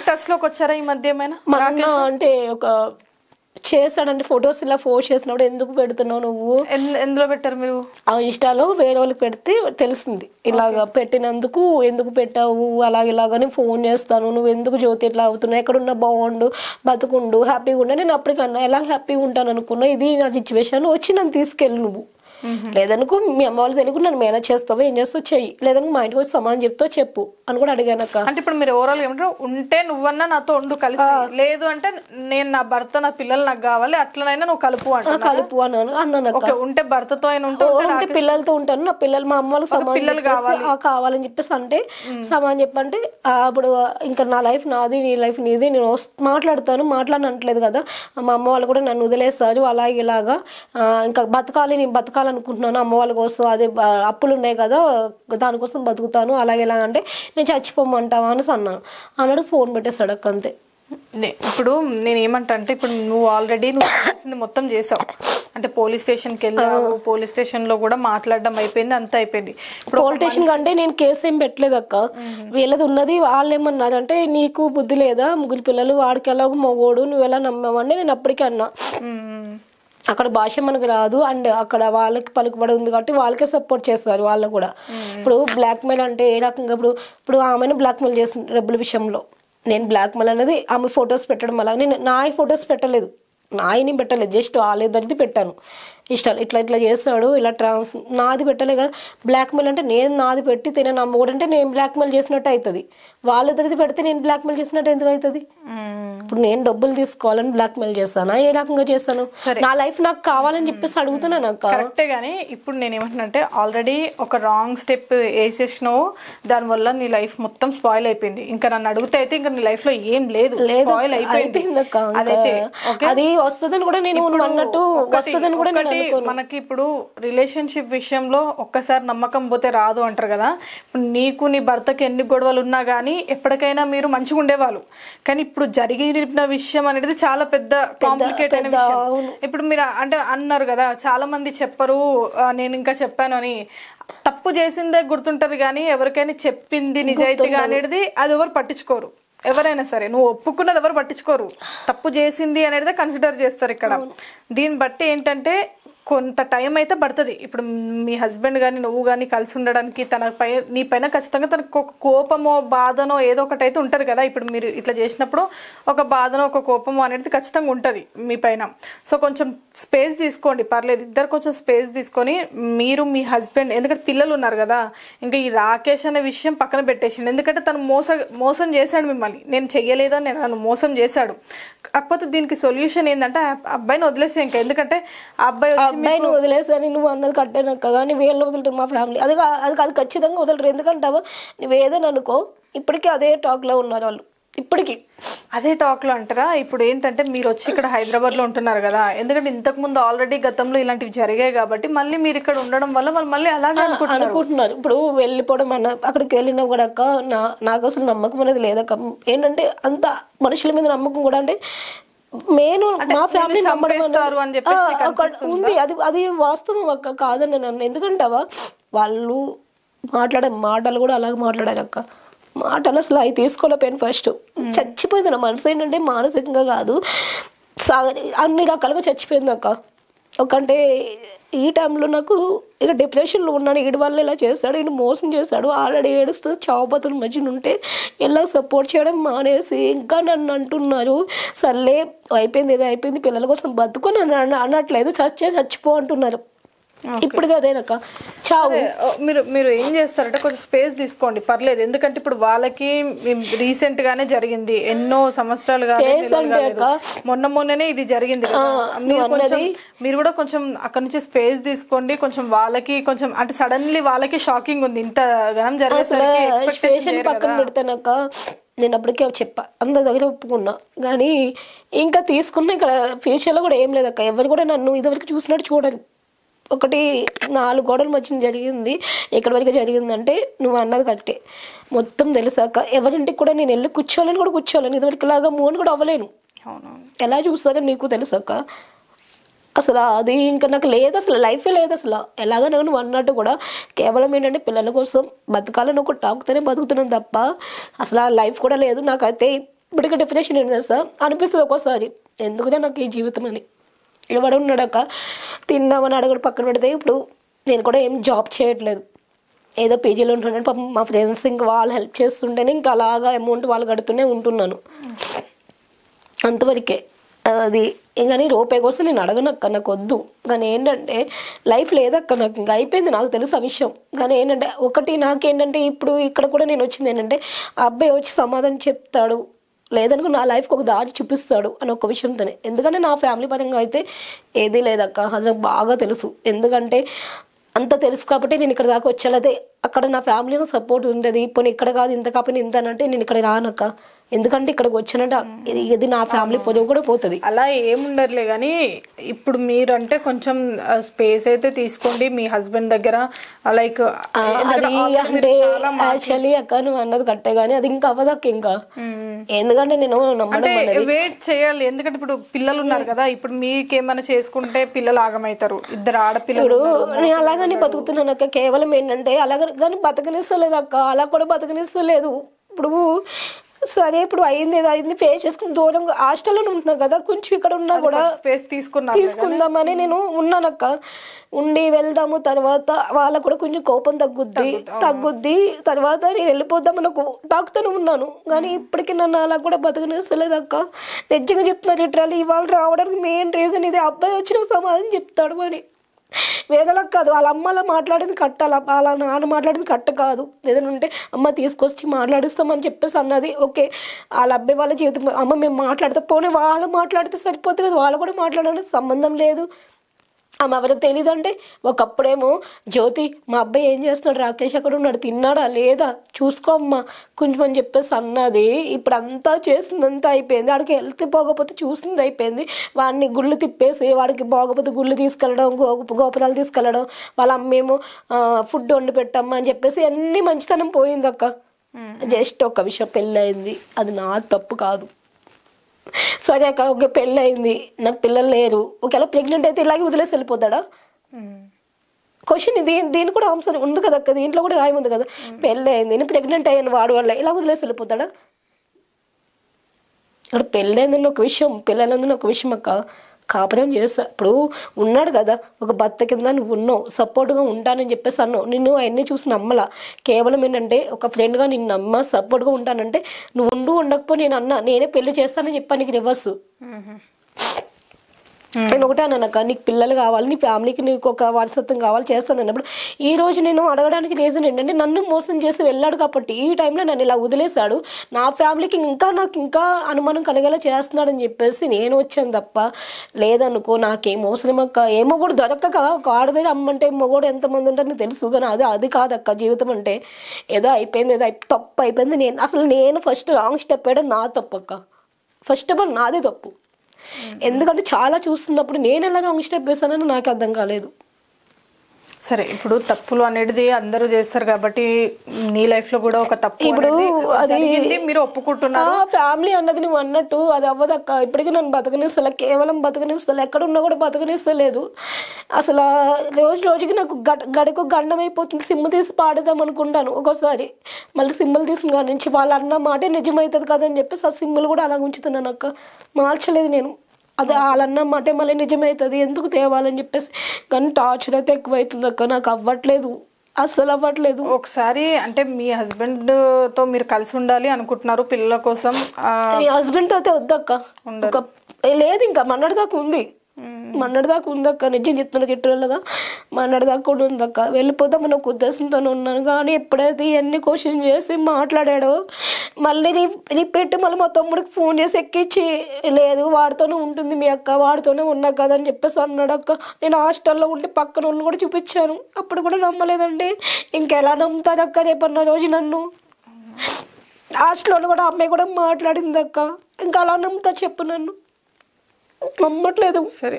టచ్ లోకి వచ్చారా ఈ మధ్య ఏమైనా? మన అంటే ఒక చేస్తాడంటే ఫొటోస్ ఇలా పోస్ట్ చేసినప్పుడు ఎందుకు పెడుతున్నావు నువ్వు, ఎందులో పెట్టారు మీరు? ఆ ఇన్స్టాలో వేరే వాళ్ళకి పెడితే తెలుస్తుంది, ఇలాగా పెట్టినందుకు ఎందుకు పెట్టావు ఇలాగని ఫోన్ చేస్తాను, నువ్వు ఎందుకు జ్యోతి ఇట్లా అవుతున్నావు, ఎక్కడున్నా బాగుండు బతుకుండు హ్యాపీగా ఉండు. నేను అప్పటికన్నా ఎలా హ్యాపీగా ఉంటాను అనుకున్నా, ఇది నా సిచ్యువేషన్ వచ్చి నన్ను తీసుకెళ్ళి నువ్వు లేదనుకో మీ అమ్మ వాళ్ళు తెలియకుండా నన్ను మేనేజ్ చేస్తావో ఏం చేస్తావు చెయ్యి, లేదనుకో మా ఇంటికి వచ్చి సమాధానం చెప్తావు చెప్పు అని కూడా అడిగాను అక్క. అంటే ఇప్పుడు మీరు ఓవరాల్ ఏమంటారు, ఉంటే నువ్వన్నా నాతో ఉండు కలిసి, లేదు అంటే నేను నా భర్త నా పిల్లలు నాకు కావాలి అట్లనైనా నువ్వు కలుపు అంటే కలుపు అన్నాను అక్క. ఉంటే భర్తతో అయినా ఉంటే పిల్లలతో ఉంటాను, నా పిల్లలు మా అమ్మ వాళ్ళకి సమాధానం కావాలని చెప్పేసి అంటే సమాధానం చెప్పంటే అప్పుడు ఇంకా నా లైఫ్ నాది నీ లైఫ్ నీది, నేను మాట్లాడతాను మాట్లాడనట్లేదు కదా, మా అమ్మ వాళ్ళు కూడా నన్ను వదిలేస్తారు అలాగే ఇలాగా ఇంకా బతకాలి నేను బతకాలనుకుంటున్నాను అమ్మ వాళ్ళ కోసం, అదే అప్పులు ఉన్నాయి కదా దానికోసం బతుకుతాను అలాగే ఇలా అంటే నేను చచ్చిపోమంటావా అని అన్నాడు. ఫోన్ పెట్టేస్తాడు అక్క అంతే. ఇప్పుడు నేను ఏమంటా అంటే ఇప్పుడు నువ్వు ఆల్రెడీ చేసింది మొత్తం చేసావు, అంటే పోలీస్ స్టేషన్కి వెళ్ళావు, పోలీస్ స్టేషన్ లో కూడా మాట్లాడడం అయిపోయింది, అంత అయిపోయింది. పోలీస్ స్టేషన్ కంటే నేను కేసు ఏం పెట్టలేదు అక్క, వీళ్ళది ఉన్నది. వాళ్ళు ఏమన్నారు అంటే నీకు బుద్ధి లేదా, ముగ్గురు పిల్లలు వాడికి ఎలాగో మగోడు నువ్వు ఎలా నమ్మావంటే నేను అప్పటికే అన్నా. అక్కడ భాష మనకు రాదు అండ్ అక్కడ వాళ్ళకి పలుకుబడి ఉంది కాబట్టి వాళ్ళకే సపోర్ట్ చేస్తారు వాళ్ళు కూడా. ఇప్పుడు బ్లాక్ మెయిల్ అంటే ఏ రకంగా, ఇప్పుడు ఆమెను బ్లాక్ మెయిల్ చేస్తుంది డబ్బుల విషయంలో. నేను బ్లాక్ మెయిల్ అనేది ఆమె ఫొటోస్ పెట్టడం అలా, నేను నా ఫొటోస్ పెట్టలేదు, నాయని పెట్టలేదు, జస్ట్ వాళ్ళిద్దరిది పెట్టాను. ఇష్టాలు ఇట్లా ఇట్లా చేస్తాడు ఇలా నాది పెట్టలే కదా. బ్లాక్ మెయిల్ అంటే నేను నాది పెట్టి తినే నమ్మకూడదు అంటే నేను బ్లాక్ మెయిల్ చేసినట్టు అవుతుంది, వాళ్ళిద్దరిది పెడితే నేను బ్లాక్ మెయిల్ చేసినట్టు ఎందుకు అవుతుంది? ఇప్పుడు నేను డబ్బులు తీసుకోవాలని బ్లాక్ మెయిల్ చేస్తానా, ఏ రకంగా చేస్తాను? నా లైఫ్ నాకు కావాలని చెప్పేసి అడుగుతున్నాను అక్క. కరెక్టే గానీ ఇప్పుడు నేను ఏమంటున్నానంటే ఆల్రెడీ ఒక రాంగ్ స్టెప్ వేసేసినావు, దానివల్ల నీ లైఫ్ మొత్తం స్పాయిల్ అయిపోయింది. ఇంకా నన్ను అడిగితే అయితే ఇంకా నీ లైఫ్ లో ఏం లేదు, స్పాయిల్ అయిపోయింది అక్క. అది వస్తుందని కూడా నేను అన్నట్టు వస్తుందని కూడా మనకి ఇప్పుడు రిలేషన్షిప్ విషయంలో ఒక్కసారి నమ్మకం పోతే రాదు అంటారు కదా. ఇప్పుడు నీకు నీ భర్తకి ఎన్ని గొడవలు ఉన్నా గానీ ఎప్పటికైనా మీరు మంచిగా ఉండేవాళ్ళు, కానీ ఇప్పుడు జరిగిన విషయం అనేది చాలా పెద్ద కాంప్లికేట్ అయిన విషయం. ఇప్పుడు మీరు అంటే అన్నారు కదా చాలా మంది చెప్పరు, నేను ఇంకా చెప్పాను అని. తప్పు చేసిందే గుర్తుంటది కానీ ఎవరికైనా చెప్పింది నిజాయితీగా అనేది అది ఎవరు పట్టించుకోరు. ఎవరైనా సరే నువ్వు ఒప్పుకున్నది ఎవరు పట్టించుకోరు, తప్పు చేసింది అనేది కన్సిడర్ చేస్తారు ఇక్కడ. దీన్ని బట్టి ఏంటంటే కొంత టైం అయితే పడుతుంది. ఇప్పుడు మీ హస్బెండ్ కానీ నువ్వు కానీ కలిసి ఉండడానికి నీ పైన ఖచ్చితంగా తనకు ఒక కోపమో బాధనో ఏదో ఒకటి అయితే ఉంటుంది కదా. ఇప్పుడు మీరు ఇట్లా చేసినప్పుడు ఒక బాధనో ఒక కోపమో అనేది ఖచ్చితంగా ఉంటుంది మీ పైన. సో కొంచెం స్పేస్ తీసుకోండి, పర్లేదు, ఇద్దరు కొంచెం స్పేస్ తీసుకొని మీరు మీ హస్బెండ్, ఎందుకంటే పిల్లలు ఉన్నారు కదా, ఇంకా ఈ రాకేష్ అనే విషయం పక్కన పెట్టేసిండు. ఎందుకంటే తను మోసం చేశాడు మిమ్మల్ని, నేను చెయ్యలేదని నేను నన్ను మోసం చేశాడు. కాకపోతే దీనికి సొల్యూషన్ ఏంటంటే అబ్బాయిని వదిలేసే ఇంకా, ఎందుకంటే ఆ అబ్బాయిని వదిలేసని నువ్వు అన్నది కట్టానక్క, కానీ వీళ్ళు వదులుతారు మా ఫ్యామిలీ, అది అది ఖచ్చితంగా వదలరు. ఎందుకంటావా నువ్వు ఏదైనా అనుకో, ఇప్పటికీ అదే టాక్ లో ఉన్నారు వాళ్ళు, ఇప్పటికీ అదే టాక్ లో అంటారా. ఇప్పుడు ఏంటంటే మీరు వచ్చి ఇక్కడ హైదరాబాద్ లో ఉంటున్నారు కదా, ఎందుకంటే ఇంతకు ముందు ఆల్రెడీ గతంలో ఇలాంటివి జరిగాయి కాబట్టి మళ్ళీ మీరు ఇక్కడ ఉండడం వల్ల వాళ్ళు మళ్ళీ అలాగే అనుకుంటున్నారు. ఇప్పుడు వెళ్ళిపోవడం అన్న అక్కడికి వెళ్ళినా కూడా అక్క నాకు అసలు నమ్మకం అనేది లేదక్క. ఏంటంటే అంత మనుషుల మీద నమ్మకం కూడా అంటే నేను మా ఫ్యామిలీ ఉంది, అది వాస్తవం అక్క, కాదని నన్ను ఎందుకంటావా వాళ్ళు మాట్లాడే మాటలు కూడా అలాగే మాట్లాడారు అక్క. మాటలు అసలు అవి తీసుకోలేకపోయాను. ఫస్ట్ చచ్చిపోయింది నా మనసు, ఏంటంటే మానసికంగా కాదు అన్ని రకాలుగా చచ్చిపోయింది అక్క. ఒకంటే ఈ టైంలో నాకు ఇక డిప్రెషన్లో ఉన్నాను, వీడి వల్ల ఇలా చేస్తాడు, వీడు మోసం చేశాడు, ఆల్రెడీ ఏడుస్తూ చావుబతుల మధ్యన ఉంటే ఇలా సపోర్ట్ చేయడం మానేసి ఇంకా నన్ను అంటున్నారు, సర్లే అయిపోయింది ఏదో అయిపోయింది పిల్లల కోసం బతుకొని అనట్లేదు, చచ్చిపో అంటున్నారు. ఇప్పుడు అదేనక్క చావు. మీరు ఏం చేస్తారంటే కొంచెం స్పేస్ తీసుకోండి, పర్లేదు. ఎందుకంటే ఇప్పుడు వాళ్ళకి రీసెంట్ గానే జరిగింది, ఎన్నో సంవత్సరాలు మొన్ననే ఇది జరిగింది. మీరు కూడా కొంచెం అక్కడ నుంచి స్పేస్ తీసుకోండి. కొంచెం వాళ్ళకి కొంచెం అంటే సడన్లీ వాళ్ళకి షాకింగ్ ఉంది, ఇంత గణం జరిగేసరికి పక్కన పెడతానక్క. నేను అప్పటికే చెప్పా, అందరి దగ్గర ఒప్పుకున్నా, కానీ ఇంకా తీసుకున్నా ఇక్కడ ఫ్యూచర్లో కూడా ఏం లేదక్క. ఎవరు కూడా నన్ను ఇదివరకు చూసినట్టు చూడాలి. ఒకటి 4 గోడల మధ్యన జరిగింది, ఎక్కడి వరకు జరిగిందంటే నువ్వు అన్నది కరెక్టే, మొత్తం తెలుసాక ఎవరింటికి కూడా నేను వెళ్ళి కూర్చోలేను, ఇదివరకు లాగా మోన్ కూడా అవ్వలేను. ఎలా చూస్తారో నీకు తెలుసాక అసలు అది ఇంకా నాకు లేదు, అసలు లైఫే లేదు అసలు. ఎలాగ నువ్వు అన్నట్టు కూడా కేవలం ఏంటంటే పిల్లల కోసం బతకాలని ఒక టాక్తోనే బతుకుతున్నాను తప్ప అసలు ఆ లైఫ్ కూడా లేదు. నాకైతే ఇప్పటికే డిప్రెషన్ ఏంటి తెలుసా అనిపిస్తుంది ఒక్కోసారి, ఎందుకంటే నాకు ఈ జీవితం అని. ఎవడు ఉన్నాడక్క తిన్నామని అడగడు పక్కన పెడితే. ఇప్పుడు నేను కూడా ఏం జాబ్ చేయట్లేదు, ఏదో పీజీలో ఉంటున్నాను. పాపం మా ఫ్రెండ్స్ ఇంకా వాళ్ళు హెల్ప్ చేస్తుంటేనే ఇంకా అలాగా అమౌంట్ వాళ్ళు కడుతూనే ఉంటున్నాను, అంతవరకే. అది కానీ రూపాయి కోసం నేను అడగనక్క, నాకు వద్దు. కానీ ఏంటంటే లైఫ్ లేదక్క, నాకు ఇంకా అయిపోయింది, నాకు తెలుసు ఆ విషయం. కానీ ఏంటంటే ఒకటి నాకేంటంటే ఇప్పుడు ఇక్కడ కూడా నేను వచ్చింది ఏంటంటే ఆ అబ్బాయి వచ్చి సమాధానం చెప్తాడు, లేదనుకో నా లైఫ్కి ఒక దారి చూపిస్తాడు అని ఒక విషయంతోనే. ఎందుకంటే నా ఫ్యామిలీ పరంగా అయితే ఏదీ లేదక్క, అది నాకు బాగా తెలుసు. ఎందుకంటే అంత తెలుసు కాబట్టి నేను ఇక్కడ దాకా వచ్చాను. అదే అక్కడ నా ఫ్యామిలీలో సపోర్ట్ ఉండేది, ఇప్పుడు ఇక్కడ కాదు ఇంత కాకపోతే ఇంత అంటే నేను ఇక్కడ రానక్క. ఎందుకంటే ఇక్కడికి వచ్చినట్టు ఇది నా ఫ్యామిలీ పొదువు కూడా పోతుంది. అలా ఏముండదులే కానీ ఇప్పుడు మీరు అంటే కొంచెం స్పేస్ అయితే తీసుకోండి మీ హస్బెండ్ దగ్గర. లైక్ అది అంటే యాక్చువల్లీ అక్క నువ్వు అన్నది కట్టే కానీ అది ఇంకా అవ్వదక్క ఇంకా. ఎందుకంటే నేను వెయిట్ చేయాలి, ఎందుకంటే ఇప్పుడు పిల్లలు ఉన్నారు కదా, ఇప్పుడు మీకేమైనా చేసుకుంటే పిల్లలు ఆగమవుతారు, ఇద్దరు ఆడపిల్లలు. నేను అలాగని బతుకుతున్నాను అక్క. కేవలం ఏంటంటే అలాగ కానీ బతకనిస్తలేదు అక్క, అలా కూడా బతకనిస్తలేదు. ఇప్పుడు సరే ఇప్పుడు అయింది ఏదో అయింది ఫేస్ చేసుకుని దూరంగా హాస్టల్లో ఉంటున్నా కదా, కొంచెం ఇక్కడ ఉన్నా కూడా స్పేస్ తీసుకుందామని నేను ఉన్నానక్క. ఉండి వెళ్దాము, తర్వాత వాళ్ళకు కూడా కొంచెం కోపం తగ్గుద్ది, తర్వాత నేను వెళ్ళిపోద్దామని ఒక డాక్టర్తో ఉన్నాను. కానీ ఇప్పటికీ నన్ను అలా కూడా బతకనిస్తలేదు అక్క. నిజంగా చెప్తున్నా లిటరల్లీ ఇవాళ రావడానికి మెయిన్ రీజన్ ఇది. అబ్బాయి వచ్చిన సమాధానం చెప్తాడు అని వేరేలా కాదు. వాళ్ళ అమ్మ అలా మాట్లాడింది కట్టాలి, వాళ్ళ నాన్న మాట్లాడింది కట్ట కాదు. ఏదైనా ఉంటే అమ్మ తీసుకొచ్చి మాట్లాడిస్తామని చెప్పేసి అన్నది. ఓకే వాళ్ళ అబ్బాయి వాళ్ళ జీవితం అమ్మ మేము మాట్లాడితే పోనీ వాళ్ళు మాట్లాడితే సరిపోతుంది కదా, వాళ్ళు కూడా మాట్లాడడానికి సంబంధం లేదు. ఆమె ఎవరికి తెలియదు అంటే ఒకప్పుడేమో జ్యోతి మా అబ్బాయి ఏం చేస్తున్నాడు, రాకేష్ అక్కడ ఉన్నాడు, తిన్నాడా లేదా చూసుకో అమ్మ కొంచెం అని చెప్పేసి అన్నది. ఇప్పుడు అంతా చేసిందంతా అయిపోయింది. వాడికి హెల్త్ పోకపోతే చూసింది అయిపోయింది. వాడిని గుళ్ళు తిప్పేసి వాడికి పోకపోతే గుళ్ళు తీసుకెళ్ళడం, గోపురాలు తీసుకెళ్ళడం, వాళ్ళ అమ్మేమో ఫుడ్ వండి పెట్టమ్మా అని చెప్పేసి అన్ని మంచితనం పోయింది అక్క. జస్ట్ ఒక విషయం పెళ్ళి అయింది, అది నా తప్పు కాదు. సరే అక్క ఒక పెళ్ళి అయింది, నాకు పిల్లలు లేరు, ఒకవేళ ప్రెగ్నెంట్ అయితే ఇలాగే వదిలేసి వెళ్ళిపోతాడా? క్వశ్చన్ దీని కూడా ఆన్సర్ ఉంది కదా అక్క, దీంట్లో కూడా రాయి ఉంది కదా. పెళ్ళి అయింది, నేను ప్రెగ్నెంట్ అయ్యాను వాడు వల్ల, ఇలా వదిలేసి వెళ్ళిపోతాడా? అక్కడ పెళ్ళి అయిందని ఒక విషయం, పిల్లలందని ఒక విషయం అక్క. కాపురం చేస్తా ఇప్పుడు ఉన్నాడు కదా ఒక భర్త కింద నువ్వు ఉన్నావు, సపోర్ట్గా ఉంటానని చెప్పేసి అన్నావు. నిన్ను అవన్నీ చూసి నమ్మలా. కేవలం ఏంటంటే ఒక ఫ్రెండ్గా నిన్ను నమ్మ సపోర్ట్గా ఉంటానంటే నువ్వు ఉండకపో నేను అన్నా నేనే పెళ్లి చేస్తానని చెప్పాను నీకు రివర్స్. నేను ఒకటే అన్నానక్క, నీకు పిల్లలు కావాలి, నీ ఫ్యామిలీకి నీకు ఒక వారసత్వం కావాలి చేస్తాను అన్నప్పుడు ఈ రోజు నేను అడగడానికి రీజన్ ఏంటంటే నన్ను మోసం చేసి వెళ్ళాడు కాబట్టి ఈ టైంలో నన్ను ఇలా వదిలేశాడు, నా ఫ్యామిలీకి నాకు ఇంకా అనుమానం కలిగేలా చేస్తున్నాడని చెప్పేసి నేను వచ్చాను తప్ప లేదనుకో నాకేం అవసరం అక్క. ఏమో కూడా దొరకక ఒక ఆడదే అమ్మంటే మొగోడు ఎంతమంది ఉంటారని తెలుసు కానీ అది కాదక్క జీవితం అంటే. ఏదో అయిపోయింది, ఏదో తప్పు అయిపోయింది. నేను ఫస్ట్ రాంగ్ స్టెప్ వేయడం నా తప్పు అక్క. ఫస్ట్ ఆఫ్ ఆల్ నాదే తప్పు. ఎందుకంటే చాలా చూస్తున్నప్పుడు నేను ఎలా రాంగ్ స్టెప్ వేసానని నాకు అర్థం కాలేదు. సరే ఇప్పుడు తప్పులు అనేది అందరూ చేస్తారు కాబట్టి నీ లైఫ్ లో కూడా ఒక తప్పు ఇప్పుడు అది మీరు ఒప్పుకుంటున్నారు. ఫ్యామిలీ అన్నది నువ్వు అన్నట్టు అది అవ్వదక్క. ఇప్పటికీ నన్ను బతకనిస్తలే, కేవలం బతకనిస్తలే, ఎక్కడ ఉన్నా కూడా బతకనిస్తలేదు. అసలు రోజుకి నాకు గడికి గండం అయిపోతుంది. సిమ్ తీసి పాడదాం అనుకుంటాను ఒక్కోసారి, మళ్ళీ సిమ్ములు తీసిన కాడి నుంచి వాళ్ళు అన్న మాటే నిజమవుతుంది కదని చెప్పేసి ఆ సిమ్ములు కూడా అలా ఉంచుతున్నాను అక్క. మార్చలేదు నేను, అదే వాళ్ళన్నమాటే మళ్ళీ నిజమవుతుంది ఎందుకు తేవాలని చెప్పేసి. కానీ టార్చర్ అయితే ఎక్కువైతుంది అక్క, నాకు అవ్వట్లేదు, అస్సలు అవ్వట్లేదు. ఒకసారి అంటే మీ హస్బెండ్ తో మీరు కలిసి ఉండాలి అనుకుంటున్నారు పిల్లల కోసం. మీ హస్బెండ్ తో అయితే వద్దక్క, లేదు ఇంకా మన్నటిదాకా ఉందక్క. నిజం చెప్తున్నా చిట్టుగా మన్నటిదాకా కూడా ఉందక్క. వెళ్ళిపోదామని ఒక ఉద్దేశంతో ఉన్నాను. కానీ ఎప్పుడైతే ఇవన్నీ క్వశ్చన్ చేసి మాట్లాడాడో మళ్ళీ రిపీట్ మళ్ళీ మా తమ్ముడికి ఫోన్ చేసి ఎక్కించి లేదు వాడితోనే ఉంటుంది మీ అక్క, వాడితోనే ఉన్నా కదా అని చెప్పేసి అన్నాడు అక్క. నేను హాస్టల్లో ఉంటే పక్కన వాళ్ళు కూడా చూపించాను, అప్పుడు కూడా నమ్మలేదండి. ఇంకెలా నమ్ముతారు అక్క రేపన్న రోజు నన్ను? హాస్టల్లో కూడా అమ్మాయి కూడా మాట్లాడింది అక్క, ఇంకా అలా నమ్ముతా చెప్పు నన్ను? నమ్మట్లేదు. సరే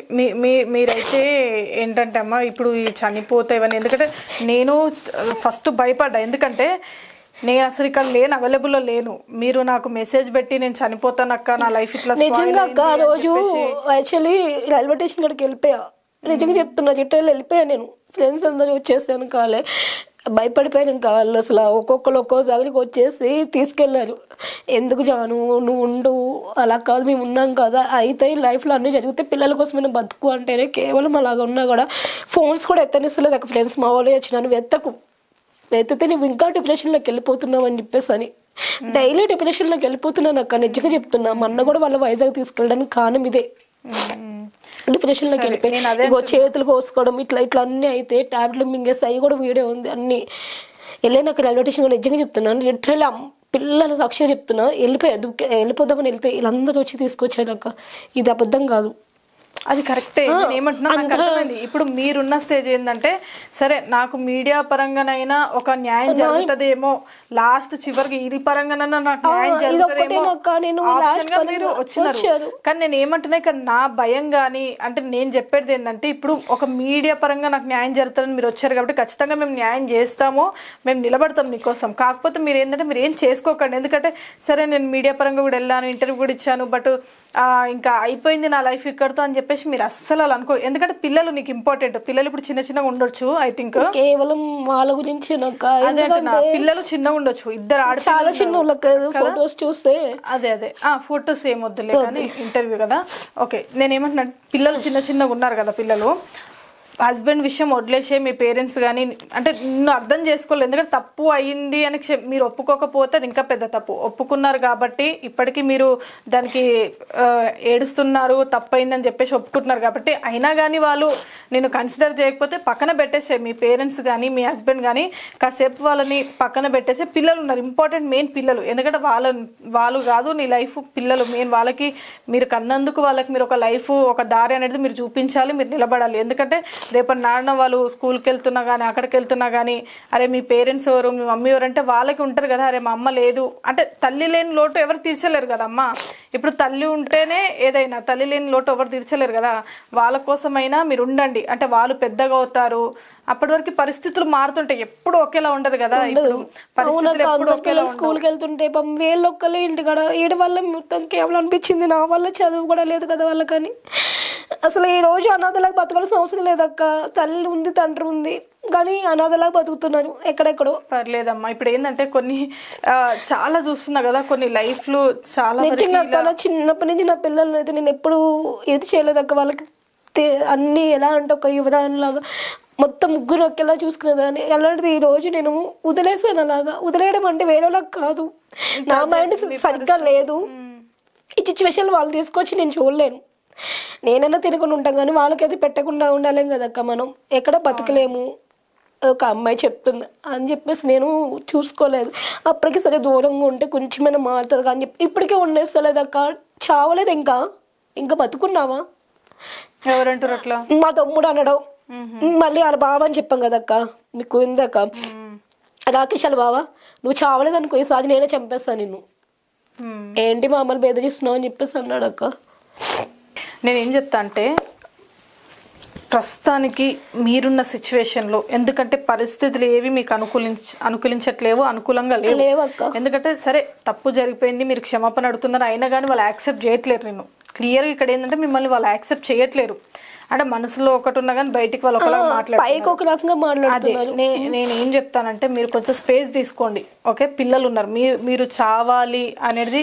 మీరైతే ఏంటంటే అమ్మ ఇప్పుడు ఈ చనిపోతే ఇవన్నీ, ఎందుకంటే నేను ఫస్ట్ భయపడ్డా, ఎందుకంటే నేను అసలు ఇక్కడ లేను, అవైలబుల్లో లేను. మీరు నాకు మెసేజ్ పెట్టి నేను చనిపోతాను అక్క నా లైఫ్ ఇట్లా. నిజంగా అక్క ఆ రోజు యాక్చువల్లీ రైల్వే స్టేషన్ కాడికి వెళ్ళిపోయా, నిజంగా చెప్తున్నా చిట్టాలు వెళ్ళిపోయా. నేను ఫ్రెండ్స్ అందరూ వచ్చేసాను కాలే, భయపడిపోయాను ఇంకా. వాళ్ళు అసలు ఒక్కొక్కరు దగ్గరికి వచ్చేసి తీసుకెళ్లారు. ఎందుకు జాను నువ్వు ఉండు, అలా కాదు మేము ఉన్నాం కదా, అయితే లైఫ్లో అన్నీ జరిగితే పిల్లల కోసం నేను బతుకు అంటేనే కేవలం అలాగ ఉన్నా కూడా ఫోన్స్ కూడా ఎత్తనిస్తలేదు అక్క. ఫ్రెండ్స్ మా వాళ్ళు వచ్చినాను ఎత్తితే నువ్వు ఇంకా డిప్రెషన్లోకి వెళ్ళిపోతున్నావు అని చెప్పేసి అని. డైలీ డిప్రెషన్లోకి వెళ్ళిపోతున్నాను అక్క, నిజంగా చెప్తున్నా. మొన్న కూడా వాళ్ళ వైజాగ్ తీసుకెళ్ళడానికి కారణం ఇదే. డిప్రెషన్లోకి వెళ్ళిపోయి ఇగో చేతులు కోసుకోవడం ఇట్లా ఇట్లా అన్నీ అయితే టాబ్లెట్లు మింగేసి అవి కూడా వీడియో ఉంది అన్ని. వెళ్ళినాక రైల్వే స్టేషన్ నిజంగా చెప్తున్నాను, లిటరల్లీ పిల్లల సాక్షిగా చెప్తున్నా, వెళ్ళిపోదామని వెళ్తే వీళ్ళందరూ వచ్చి తీసుకొచ్చారు అక్క. ఇది అబద్ధం కాదు, అది కరెక్టే. నేను ఏమంటున్నా, నాకు అర్థమైంది. ఇప్పుడు మీరున్న స్టేజ్ ఏంటంటే, సరే నాకు మీడియా పరంగానైనా ఒక న్యాయం జరుగుతుందేమో, లాస్ట్ చివరికి ఇది పరంగానైనా నాకు న్యాయం జరుగుతుందేమో మీరు వచ్చినారు. కానీ నేను ఏమంటున్నా, ఇక్కడ నా భయం గానీ, అంటే నేను చెప్పేది ఏంటంటే, ఇప్పుడు ఒక మీడియా పరంగా నాకు న్యాయం జరుగుతుందని మీరు వచ్చారు కాబట్టి ఖచ్చితంగా మేము న్యాయం చేస్తాము, మేము నిలబడతాం మీకోసం. కాకపోతే మీరు ఏంటంటే మీరు ఏం చేసుకోకండి. ఎందుకంటే సరే నేను మీడియా పరంగా కూడా వెళ్ళాను, ఇంటర్వ్యూ కూడా ఇచ్చాను, బట్ ఇంకా అయిపోయింది నా లైఫ్ ఇక్కడతో అని చెప్పేసి మీరు అస్సలు అలా అనుకో. ఎందుకంటే పిల్లలు నీకు ఇంపార్టెంట్. పిల్లలు ఇప్పుడు చిన్న చిన్నగా ఉండొచ్చు, ఐ థింక్ కేవలం వాళ్ళ గురించి పిల్లలు చిన్నగా ఉండొచ్చు, ఇద్దరు ఆడ చాలా చిన్న ఫోటోస్ చూస్తే అదే ఫోటోస్ ఏమొద్దులే కానీ ఇంటర్వ్యూ కదా. ఓకే, నేనేమంటున్నా, పిల్లలు చిన్న చిన్నగా ఉన్నారు కదా, పిల్లలు హస్బెండ్ విషయం వదిలేసే మీ పేరెంట్స్ కానీ అంటే నిన్ను అర్థం చేసుకోలేదు. ఎందుకంటే తప్పు అయ్యింది అని మీరు ఒప్పుకోకపోతే అది ఇంకా పెద్ద తప్పు. ఒప్పుకున్నారు కాబట్టి ఇప్పటికీ మీరు దానికి ఏడుస్తున్నారు, తప్పు అయిందని చెప్పేసి ఒప్పుకుంటున్నారు కాబట్టి, అయినా కానీ వాళ్ళు నేను కన్సిడర్ చేయకపోతే పక్కన పెట్టేసే మీ పేరెంట్స్ కానీ మీ హస్బెండ్ కానీ కాసేపు వాళ్ళని పక్కన పెట్టేసే. పిల్లలు ఉన్నారు, ఇంపార్టెంట్ మెయిన్ పిల్లలు. ఎందుకంటే వాళ్ళు కాదు నీ లైఫ్, పిల్లలు మెయిన్. వాళ్ళకి మీరు కన్నందుకు వాళ్ళకి మీరు ఒక లైఫ్, ఒక దారి అనేది మీరు చూపించాలి, మీరు నిలబడాలి. ఎందుకంటే రేపటి నాన్న వాళ్ళు స్కూల్కి వెళ్తున్నా కానీ అక్కడికి వెళ్తున్నా కానీ, అరే మీ పేరెంట్స్ ఎవరు, మీ మమ్మీ ఎవరు అంటే వాళ్ళకి ఉంటారు కదా, అరే మా అమ్మ లేదు అంటే. తల్లి లేని లోటు ఎవరు తీర్చలేరు కదా అమ్మ. ఇప్పుడు తల్లి ఉంటేనే ఏదైనా, తల్లి లేని లోటు ఎవరు తీర్చలేరు కదా. వాళ్ళ కోసమైనా మీరు ఉండండి. అంటే వాళ్ళు పెద్దగా అవుతారు, అప్పటి వరకు పరిస్థితులు మారుతుంటాయి, ఎప్పుడు ఒకేలా ఉండదు కదా. ఇప్పుడు స్కూల్కి వెళ్తుంటే వీళ్ళు ఒక్కలే ఇంటికాడ ఈడ వల్ల మొత్తం కేవలం అనిపించింది, నా వల్ల చదువు కూడా లేదు కదా వాళ్ళకని. అసలు ఈ రోజు అనాథలాగా బతకాల్సిన అవసరం లేదక్క. తల్లి ఉంది, తండ్రి ఉంది, కానీ అనాథలాగా బతుకుతున్నారు ఎక్కడెక్కడో. పర్లేదమ్మా, ఇప్పుడు ఏంటంటే కొన్ని చాలా చూస్తున్నా కదా, కొన్ని లైఫ్లు చాలా చిన్నప్పటి నుంచి నా పిల్లల్ని అయితే నేను ఎప్పుడు ఏది చేయలేదక్క. వాళ్ళకి అన్ని ఎలా అంటే ఒక యువరానిలాగా మొత్తం ముగ్గురు ఒకేలా చూసుకునేదాన్ని. అలాంటిది ఈ రోజు నేను వదిలేసాను. అలాగా వదిలేయడం అంటే వేరేలాగా కాదు, నా మైండ్ సరిగ్గా లేదు. ఈ సిచ్యువేషన్ వాళ్ళు తీసుకొచ్చి నేను చూడలేను. నేనైనా తినకుండా ఉంటాం కానీ వాళ్ళకైతే పెట్టకుండా ఉండాలేం కదక్క. మనం ఎక్కడ బతకలేము. ఒక అమ్మాయి చెప్తుంది అని చెప్పేసి నేను చూసుకోలేదు. అప్పటికి సరే దూరంగా ఉంటే కొంచెమైనా మారుతుంది అని చెప్పి ఇప్పటికే ఉండేస్తలేదక్క. చావలేదు, ఇంకా బతుకున్నావా? ఎవరంటారు అట్లా? మా తమ్ముడు అనడం, మళ్ళీ వాళ్ళ బావ అని చెప్పాం కదక్క మీకు ఇందాక, రాకేష్ వాళ్ళ బావ, నువ్వు చావలేదు అనుకో ఈసారి నేనే చంపేస్తాను నిన్ను, ఏంటి మా అమ్మలు బెదిరిస్తున్నావు అని చెప్పేసి అన్నాడు అక్క. నేనేం చెప్తా అంటే, ప్రస్తుతానికి మీరున్న సిచ్యువేషన్లో, ఎందుకంటే పరిస్థితులు ఏవి మీకు అనుకూలించట్లేవు, అనుకూలంగా లేవు. ఎందుకంటే సరే తప్పు జరిగిపోయింది, మీరు క్షమాపణ అడుగుతున్నారు, అయినా కానీ వాళ్ళు యాక్సెప్ట్ చేయట్లేరు. నేను క్లియర్ ఇక్కడ ఏంటంటే మిమ్మల్ని వాళ్ళు యాక్సెప్ట్ చేయట్లేరు. అంటే మనసులో ఒకటి ఉన్నా కానీ బయటికి వాళ్ళు ఒకలాగా మాట్లాడుతున్నారు. నేను ఏం చెప్తానంటే, మీరు కొంచెం స్పేస్ తీసుకోండి. ఓకే, పిల్లలు ఉన్నారు, మీరు చావాలి అనేది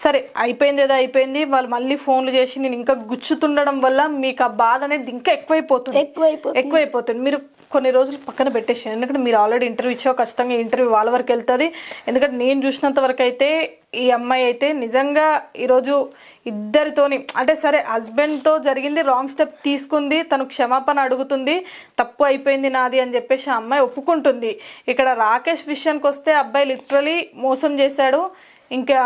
సరే అయిపోయింది, ఏదో అయిపోయింది. వాళ్ళు మళ్ళీ ఫోన్లు చేసి నేను ఇంకా గుచ్చుతుండడం వల్ల మీకు ఆ బాధ అనేది ఇంకా ఎక్కువైపోతుంది. మీరు కొన్ని రోజులు పక్కన పెట్టేసాను. ఎందుకంటే మీరు ఆల్రెడీ ఇంటర్వ్యూ ఇచ్చావు, ఖచ్చితంగా ఇంటర్వ్యూ వాళ్ళ వరకు వెళ్తుంది. ఎందుకంటే నేను చూసినంత వరకు అయితే ఈ అమ్మాయి అయితే నిజంగా ఈరోజు ఇద్దరితోని, అంటే సరే హస్బెండ్తో జరిగింది, రాంగ్ స్టెప్ తీసుకుంది, తను క్షమాపణ అడుగుతుంది, తప్పు అయిపోయింది నాది అని చెప్పేసి ఆ అమ్మాయి ఒప్పుకుంటుంది. ఇక్కడ రాకేష్ విషయానికి వస్తే అబ్బాయి లిటరలీ మోసం చేశాడు. ఇంకా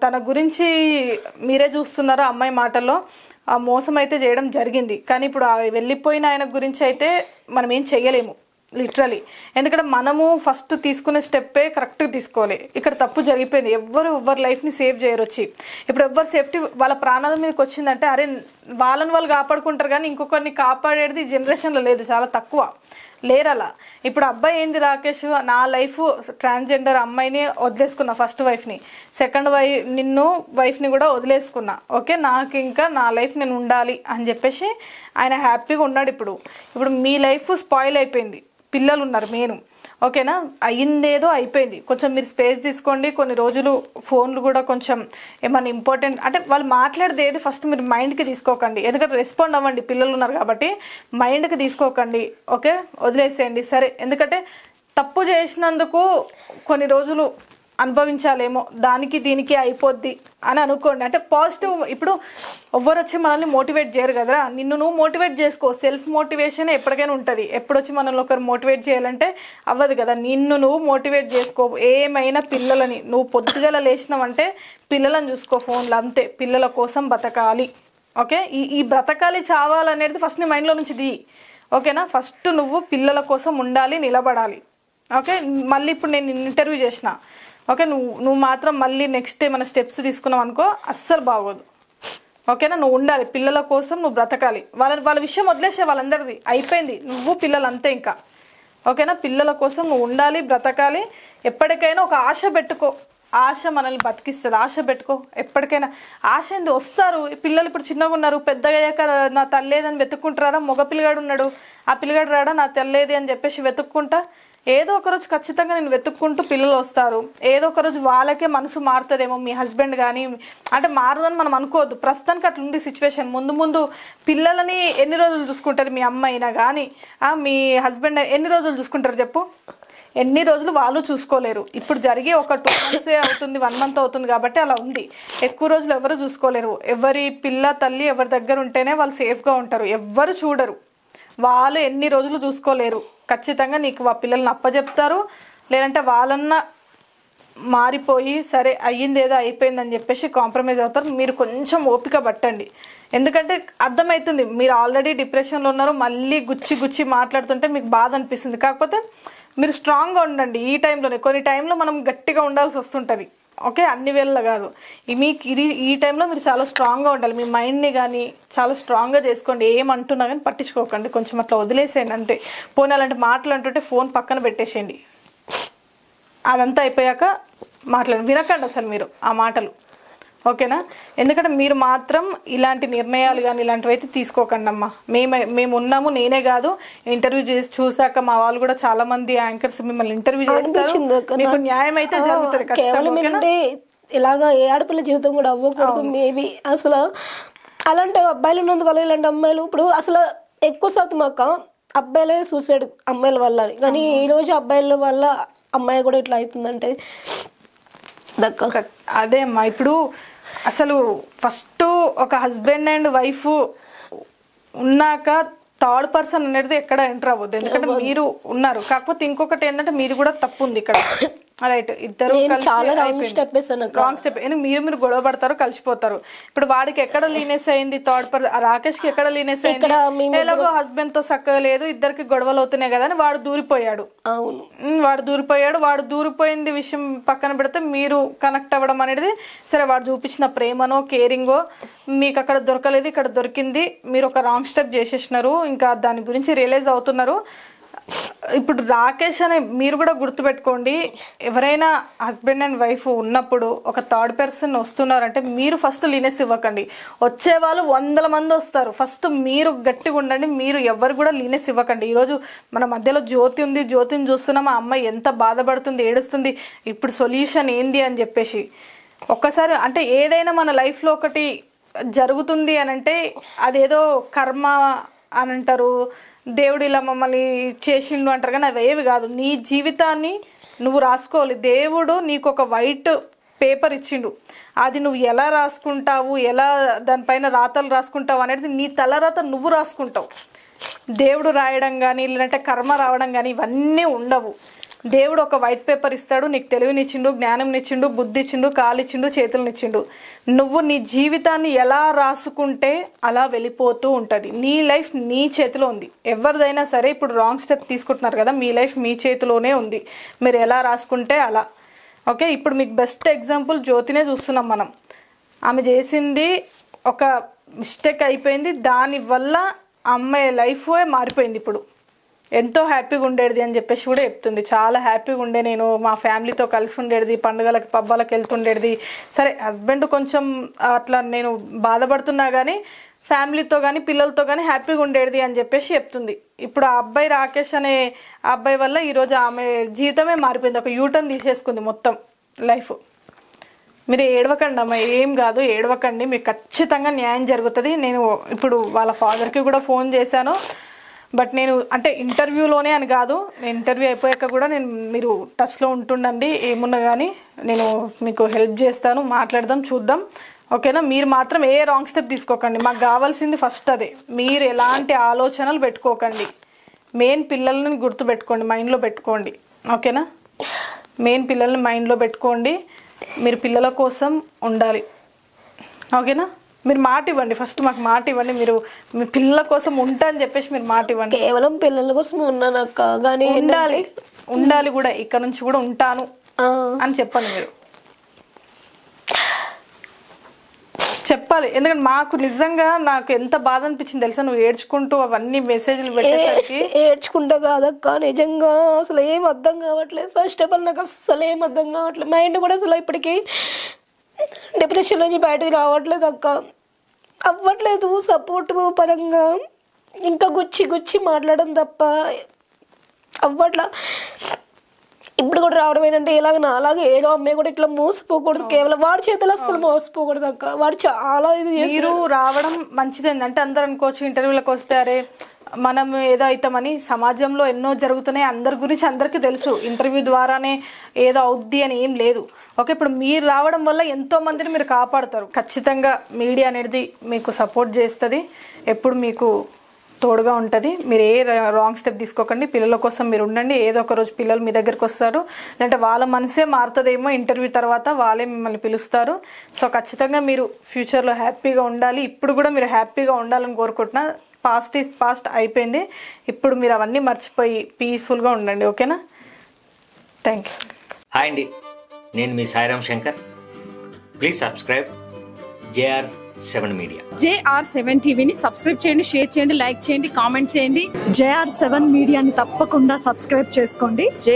తన గురించి మీరే చూస్తున్నారు అమ్మాయి మాటల్లో, ఆ మోసం అయితే చేయడం జరిగింది. కానీ ఇప్పుడు వెళ్ళిపోయిన ఆయన గురించి అయితే మనం ఏం చెయ్యలేము లిటరలీ. ఎందుకంటే మనము ఫస్ట్ తీసుకునే స్టెప్పే కరెక్ట్గా తీసుకోవాలి. ఇక్కడ తప్పు జరిగిపోయింది, ఎవరి లైఫ్ని సేవ్ చేయరు వచ్చి. ఇప్పుడు ఎవరు సేఫ్టీ వాళ్ళ ప్రాణాల మీదకి వచ్చిందంటే అరే వాళ్ళని వాళ్ళు కాపాడుకుంటారు, కానీ ఇంకొకరిని కాపాడేది జనరేషన్లో లేదు, చాలా తక్కువ లేరు అలా. ఇప్పుడు అబ్బాయి ఏంది, రాకేష్ నా లైఫ్ ట్రాన్స్జెండర్ అమ్మాయిని వదిలేసుకున్నా, ఫస్ట్ వైఫ్ని, సెకండ్ వైఫ్ని కూడా వదిలేసుకున్నా. ఓకే, నాకు ఇంకా నా లైఫ్ నేను ఉండాలి అని చెప్పేసి ఆయన హ్యాపీగా ఉన్నాడు. ఇప్పుడు మీ లైఫ్ స్పాయిల్ అయిపోయింది, పిల్లలు ఉన్నారు మెయిన్. ఓకేనా, అయ్యిందేదో అయిపోయింది. కొంచెం మీరు స్పేస్ తీసుకోండి, కొన్ని రోజులు ఫోన్లు కూడా కొంచెం ఏమన్నా ఇంపార్టెంట్ అంటే వాళ్ళు మాట్లాడేది ఏది ఫస్ట్ మీరు మైండ్కి తీసుకోకండి. ఎందుకంటే రెస్పాండ్ అవ్వండి, పిల్లలు ఉన్నారు కాబట్టి మైండ్కి తీసుకోకండి. ఓకే, వదిలేసేయండి సరే. ఎందుకంటే తప్పు చేసినందుకు కొన్ని రోజులు అనుభవించాలేమో, దానికి దీనికి అయిపోద్ది అని అనుకోండి. అంటే పాజిటివ్. ఇప్పుడు ఎవ్వరు వచ్చి మనల్ని మోటివేట్ చేయరు కదరా, నిన్ను నువ్వు మోటివేట్ చేసుకో. సెల్ఫ్ మోటివేషన్ ఎప్పటికైనా ఉంటుంది. ఎప్పుడొచ్చి మనల్ని ఒకరు మోటివేట్ చేయాలంటే అవ్వదు కదా. నిన్ను నువ్వు మోటివేట్ చేసుకో. ఏమైనా పిల్లలని నువ్వు పొద్దుగల లేచినావంటే పిల్లలను చూసుకో ఫోన్లో, అంతే. పిల్లల కోసం బతకాలి. ఓకే, ఈ బ్రతకాలి చావాలనేది ఫస్ట్ నీ మైండ్లో నుంచి ది. ఓకేనా, ఫస్ట్ నువ్వు పిల్లల కోసం ఉండాలి, నిలబడాలి. ఓకే, మళ్ళీ ఇప్పుడు నేను ఇంటర్వ్యూ చేసిన, ఓకే, నువ్వు మాత్రం మళ్ళీ నెక్స్ట్ ఏమైనా స్టెప్స్ తీసుకున్నావు అనుకో అస్సలు బాగోదు. ఓకేనా, నువ్వు ఉండాలి, పిల్లల కోసం నువ్వు బ్రతకాలి. వాళ్ళ విషయం వదిలేసే, వాళ్ళందరిది అయిపోయింది, నువ్వు పిల్లలు అంతే ఇంకా. ఓకేనా, పిల్లల కోసం నువ్వు ఉండాలి, బ్రతకాలి. ఎప్పటికైనా ఒక ఆశ పెట్టుకో, ఆశ మనల్ని బతికిస్తుంది. ఆశ పెట్టుకో ఎప్పటికైనా. ఆశ ఏంది, వస్తారు పిల్లలు. ఇప్పుడు చిన్నగా ఉన్నారు, పెద్దగా అయ్యాక నా తల్లేదని వెతుక్కుంటారా? మగ పిల్లగాడు ఉన్నాడు, ఆ పిల్లగాడు రాడా నా తెల్లేది అని చెప్పేసి వెతుక్కుంటా. ఏదో ఒకరోజు ఖచ్చితంగా నేను వెతుక్కుంటూ పిల్లలు వస్తారు. ఏదో ఒకరోజు వాళ్ళకే మనసు మారుతుందేమో, మీ హస్బెండ్ కానీ. అంటే మారదని మనం అనుకోవద్దు, ప్రస్తుతానికి అట్లా ఉంది సిచ్యువేషన్. ముందు ముందు పిల్లలని ఎన్ని రోజులు చూసుకుంటారు మీ అమ్మ అయినా కానీ, మీ హస్బెండ్ ఎన్ని రోజులు చూసుకుంటారు చెప్పు? ఎన్ని రోజులు వాళ్ళు చూసుకోలేరు. ఇప్పుడు జరిగి ఒక 2 months అవుతుంది, 1 month అవుతుంది కాబట్టి అలా ఉంది. ఎక్కువ రోజులు ఎవరు చూసుకోలేరు. ఎవరి పిల్ల తల్లి ఎవరి దగ్గర ఉంటేనే వాళ్ళు సేఫ్గా ఉంటారు. ఎవ్వరు చూడరు, వాళ్ళు ఎన్ని రోజులు చూసుకోలేరు. ఖచ్చితంగా నీకు ఆ పిల్లల్ని అప్పచెప్తారు, లేదంటే వాళ్ళన్నా మారిపోయి సరే అయ్యింది ఏదో అయిపోయిందని చెప్పేసి కాంప్రమైజ్ అవుతారు. మీరు కొంచెం ఓపిక పట్టండి. ఎందుకంటే అర్థమవుతుంది మీరు ఆల్రెడీ డిప్రెషన్లో ఉన్నారు. మళ్ళీ గుచ్చి మాట్లాడుతుంటే మీకు బాధ అనిపిస్తుంది. కాకపోతే మీరు స్ట్రాంగ్గా ఉండండి ఈ టైంలోనే. కొన్ని టైంలో మనం గట్టిగా ఉండాల్సి వస్తుంటుంది. ఓకే, అన్ని వేళ కాదు. మీకు ఈ టైంలో మీరు చాలా స్ట్రాంగ్గా ఉండాలి. మీ మైండ్ని కానీ చాలా స్ట్రాంగ్గా చేసుకోండి. ఏమంటున్నా కానీ పట్టించుకోకండి, కొంచెం అట్లా వదిలేసేయండి అంతే. పోనీ అలాంటి మాటలు అంటుంటే ఫోన్ పక్కన పెట్టేసేయండి. అదంతా అయిపోయాక వినకండి అసలు మీరు ఆ మాటలు. ఓకేనా, ఎందుకంటే మీరు మాత్రం ఇలాంటి నిర్ణయాలు కానీ ఇలాంటివి అయితే తీసుకోకండి అమ్మా. మేము ఉన్నాము, నేనే కాదు. ఇంటర్వ్యూ చేసి చూసాక మా వాళ్ళు కూడా చాలా మంది యాంకర్స్ మిమ్మల్ని ఇంటర్వ్యూ చేస్తారు. మీకు న్యాయం అయితే జరుగుతుంది ఖచ్చితంగా. ఇలాగా ఏ ఆడపిల్ల జీవితం కూడా అవ్వకూడదు. మేబీ అసలు అలాంటి అబ్బాయిలు ఉన్నందుకు ఇలాంటి అమ్మాయిలు ఇప్పుడు అసలు ఎక్కువ శాతం అక్క అబ్బాయిలే సూసైడ్ అమ్మాయిల వల్ల. కానీ ఈ రోజు అబ్బాయిల వల్ల అమ్మాయి కూడా ఇట్లా అవుతుందంటే అదే అమ్మా. ఇప్పుడు అసలు ఫస్ట్ ఒక హస్బెండ్ అండ్ వైఫ్ ఉన్నాక థర్డ్ పర్సన్ అనేది ఎక్కడ ఎంటర్ అవ్వద్దు. ఎందుకంటే మీరు ఉన్నారు. కాకపోతే ఇంకొకటి ఏంటంటే మీది కూడా తప్పు ఉంది ఇక్కడ. రైట్, ఇద్దరు రాంగ్ స్టెప్. మీరు గొడవ పడతారు, కలిసిపోతారు. ఇప్పుడు వాడికి ఎక్కడ లీనెస్ అయింది? థర్డ్ పర్సన్ రాకేష్ కి ఎక్కడ లీనెస్ అయింది? ఎలాగో హస్బెండ్ తో చక్కగా లేదు, ఇద్దరికి గొడవలు అవుతున్నాయి కదా అని వాడు దూరిపోయాడు. వాడు దూరిపోయింది విషయం పక్కన పెడితే మీరు కనెక్ట్ అవ్వడం అనేది సరే. వాడు చూపించిన ప్రేమనో కేరింగో మీకు అక్కడ దొరకలేదు, ఇక్కడ దొరికింది. మీరు ఒక రాంగ్ స్టెప్ చేసేసినారు, ఇంకా దాని గురించి రియలైజ్ అవుతున్నారు. ఇప్పుడు రాకేష్ అనే మీరు కూడా గుర్తుపెట్టుకోండి, ఎవరైనా హస్బెండ్ అండ్ వైఫ్ ఉన్నప్పుడు ఒక థర్డ్ పర్సన్ వస్తున్నారంటే మీరు ఫస్ట్ లీనెస్ ఇవ్వకండి. వచ్చే వాళ్ళు 100 మంది వస్తారు, ఫస్ట్ మీరు గట్టిగా ఉండండి. మీరు ఎవరు కూడా లీనెస్ ఇవ్వకండి. ఈరోజు మన మధ్యలో జ్యోతి ఉంది, జ్యోతిని చూస్తున్నాం, ఆ అమ్మాయి ఎంత బాధపడుతుంది, ఏడుస్తుంది. ఇప్పుడు సొల్యూషన్ ఏంది అని చెప్పేసి ఒక్కసారి అంటే ఏదైనా మన లైఫ్లో ఒకటి జరుగుతుంది అని అంటే అదేదో కర్మ అని అంటారు, దేవుడు ఇలా మమ్మల్ని చేసిండు అంటారు. కానీ అవి ఏవి కాదు. నీ జీవితాన్ని నువ్వు రాసుకోవాలి. దేవుడు నీకు ఒక వైట్ పేపర్ ఇచ్చిండు, అది నువ్వు ఎలా రాసుకుంటావు, ఎలా దానిపైన రాతలు రాసుకుంటావు అనేది నీ తలరాత నువ్వు రాసుకుంటావు. దేవుడు రాయడం కానీ లేదంటే కర్మ రావడం కానీ ఇవన్నీ ఉండవు. దేవుడు ఒక వైట్ పేపర్ ఇస్తాడు, నీకు తెలివినిచ్చిండు, జ్ఞానంనిచ్చిండు, బుద్ధి ఇచ్చిండు, కాలిచ్చిండు, చేతులనిచ్చిండు. నువ్వు నీ జీవితాన్ని ఎలా రాసుకుంటే అలా వెళ్ళిపోతూ ఉంటుంది. నీ లైఫ్ నీ చేతిలో ఉంది. ఎవరిదైనా సరే ఇప్పుడు రాంగ్ స్టెప్ తీసుకుంటున్నారు కదా, మీ లైఫ్ మీ చేతిలోనే ఉంది. మీరు ఎలా రాసుకుంటే అలా. ఓకే, ఇప్పుడు మీకు బెస్ట్ ఎగ్జాంపుల్ జ్యోతినే చూస్తున్నాం మనం. ఆమె చేసింది ఒక మిస్టేక్ అయిపోయింది, దానివల్ల అమ్మాయి లైఫ్ మారిపోయింది. ఇప్పుడు ఎంతో హ్యాపీగా ఉండేది అని చెప్పేసి కూడా చెప్తుంది. చాలా హ్యాపీగా ఉండే, నేను మా ఫ్యామిలీతో కలిసి ఉండేది, పండుగలకి పబ్బాలకు వెళ్తుండేది. సరే హస్బెండ్ కొంచెం అట్లా నేను బాధపడుతున్నా కానీ ఫ్యామిలీతో కానీ పిల్లలతో కానీ హ్యాపీగా ఉండేది అని చెప్పేసి చెప్తుంది. ఇప్పుడు ఆ అబ్బాయి రాకేష్ అనే ఆ అబ్బాయి వల్ల ఈరోజు ఆమె జీవితమే మారిపోయింది. ఒక యూటర్న్ తీసేసుకుంది మొత్తం లైఫ్. మీరు ఏడవకండి అమ్మ, ఏం కాదు, ఏడవకండి, మీకు ఖచ్చితంగా న్యాయం జరుగుతుంది. నేను ఇప్పుడు వాళ్ళ ఫాదర్కి కూడా ఫోన్ చేశాను. బట్ నేను అంటే ఇంటర్వ్యూలోనే అని కాదు, నేను ఇంటర్వ్యూ అయిపోయాక కూడా మీరు టచ్లో ఉంటుండండి, ఏమున్నా కానీ నేను మీకు హెల్ప్ చేస్తాను, మాట్లాడదాం, చూద్దాం, ఓకేనా? మీరు మాత్రం ఏ రాంగ్ స్టెప్ తీసుకోకండి, మాకు కావాల్సింది ఫస్ట్ అదే. మీరు ఎలాంటి ఆలోచనలు పెట్టుకోకండి, మెయిన్ పిల్లల్ని గుర్తుపెట్టుకోండి, మైండ్లో పెట్టుకోండి, ఓకేనా? మెయిన్ పిల్లల్ని మైండ్లో పెట్టుకోండి, మీరు పిల్లల కోసం ఉండాలి, ఓకేనా? మీరు మాట ఇవ్వండి, ఫస్ట్ మాకు మాట ఇవ్వండి, మీరు మీ పిల్లల కోసం ఉంటా అని చెప్పేసి మీరు మాట ఇవ్వండి. కేవలం పిల్లల కోసం ఉన్నాను అక్క, కానీ ఉండాలి కూడా, ఇక్కడ నుంచి కూడా ఉంటాను అని చెప్పండి, మీరు చెప్పాలి. ఎందుకంటే మాకు నిజంగా నాకు ఎంత బాధ అనిపించింది తెలుసా, నువ్వు ఏడ్చుకుంటూ అవన్నీ మెసేజ్లు పెట్టేసరికి. ఏడ్చుకుంటా కాదక్క, నిజంగా అసలు ఏం అర్థం కావట్లేదు. ఫస్ట్ ఆఫ్ ఆల్ నాకు అసలు ఏం అర్థం కావట్లేదు, మైండ్ కూడా అసలు ఇప్పటికీ డిప్రెషన్ నుంచి బయటకు రావట్లేదు అక్క, అవ్వట్లేదు. సపోర్ట్ పరంగా ఇంకా గుచ్చి మాట్లాడడం తప్ప అవ్వట్లా. ఇప్పుడు కూడా రావడం ఏంటంటే ఇలాగ అలాగే ఏదో అమ్మాయి కూడా ఇట్లా మోసపోకూడదు, కేవలం వాడి చేతులు అసలు మోసపోకూడదు అక్క. వాడు చాలా ఇది మీరు రావడం మంచిది. ఏంటంటే అందరు అనుకోవచ్చు ఇంటర్వ్యూలకు వస్తే అరే మనం ఏదో అవుతామని, సమాజంలో ఎన్నో జరుగుతున్నాయి, అందరి గురించి అందరికీ తెలుసు, ఇంటర్వ్యూ ద్వారానే ఏదో అవుద్ది అని ఏం లేదు, ఓకే? ఇప్పుడు మీరు రావడం వల్ల ఎంతో మందిని మీరు కాపాడుతారు. ఖచ్చితంగా మీడియా అనేది మీకు సపోర్ట్ చేస్తుంది, ఎప్పుడు మీకు తోడుగా ఉంటుంది. మీరు ఏ రాంగ్ స్టెప్ తీసుకోకండి, పిల్లల కోసం మీరు ఉండండి. ఏదో ఒక రోజు పిల్లలు మీ దగ్గరికి వస్తారు, లేదంటే వాళ్ళ మనసే మారుతుందేమో, ఇంటర్వ్యూ తర్వాత వాళ్ళే మిమ్మల్ని పిలుస్తారు. సో ఖచ్చితంగా మీరు ఫ్యూచర్లో హ్యాపీగా ఉండాలి. ఇప్పుడు కూడా మీరు హ్యాపీగా ఉండాలని కోరుకుంటున్నా. పాస్ట్ ఈజ్ పాస్ట్ అయిపోయింది, ఇప్పుడు మీరు అవన్నీ మర్చిపోయి పీస్ఫుల్గా ఉండండి, ఓకేనా? థ్యాంక్స్. హాయ్ అండి, నేను మీ Sairam Shankar. Please subscribe JR7 media. JR7 టీవీని సబ్స్క్రైబ్ చేయండి, షేర్ చేయండి, లైక్ చేయండి, కామెంట్ చేయండి. JR7 మీడియాని తప్పకుండా సబ్స్క్రైబ్ చేసుకోండి.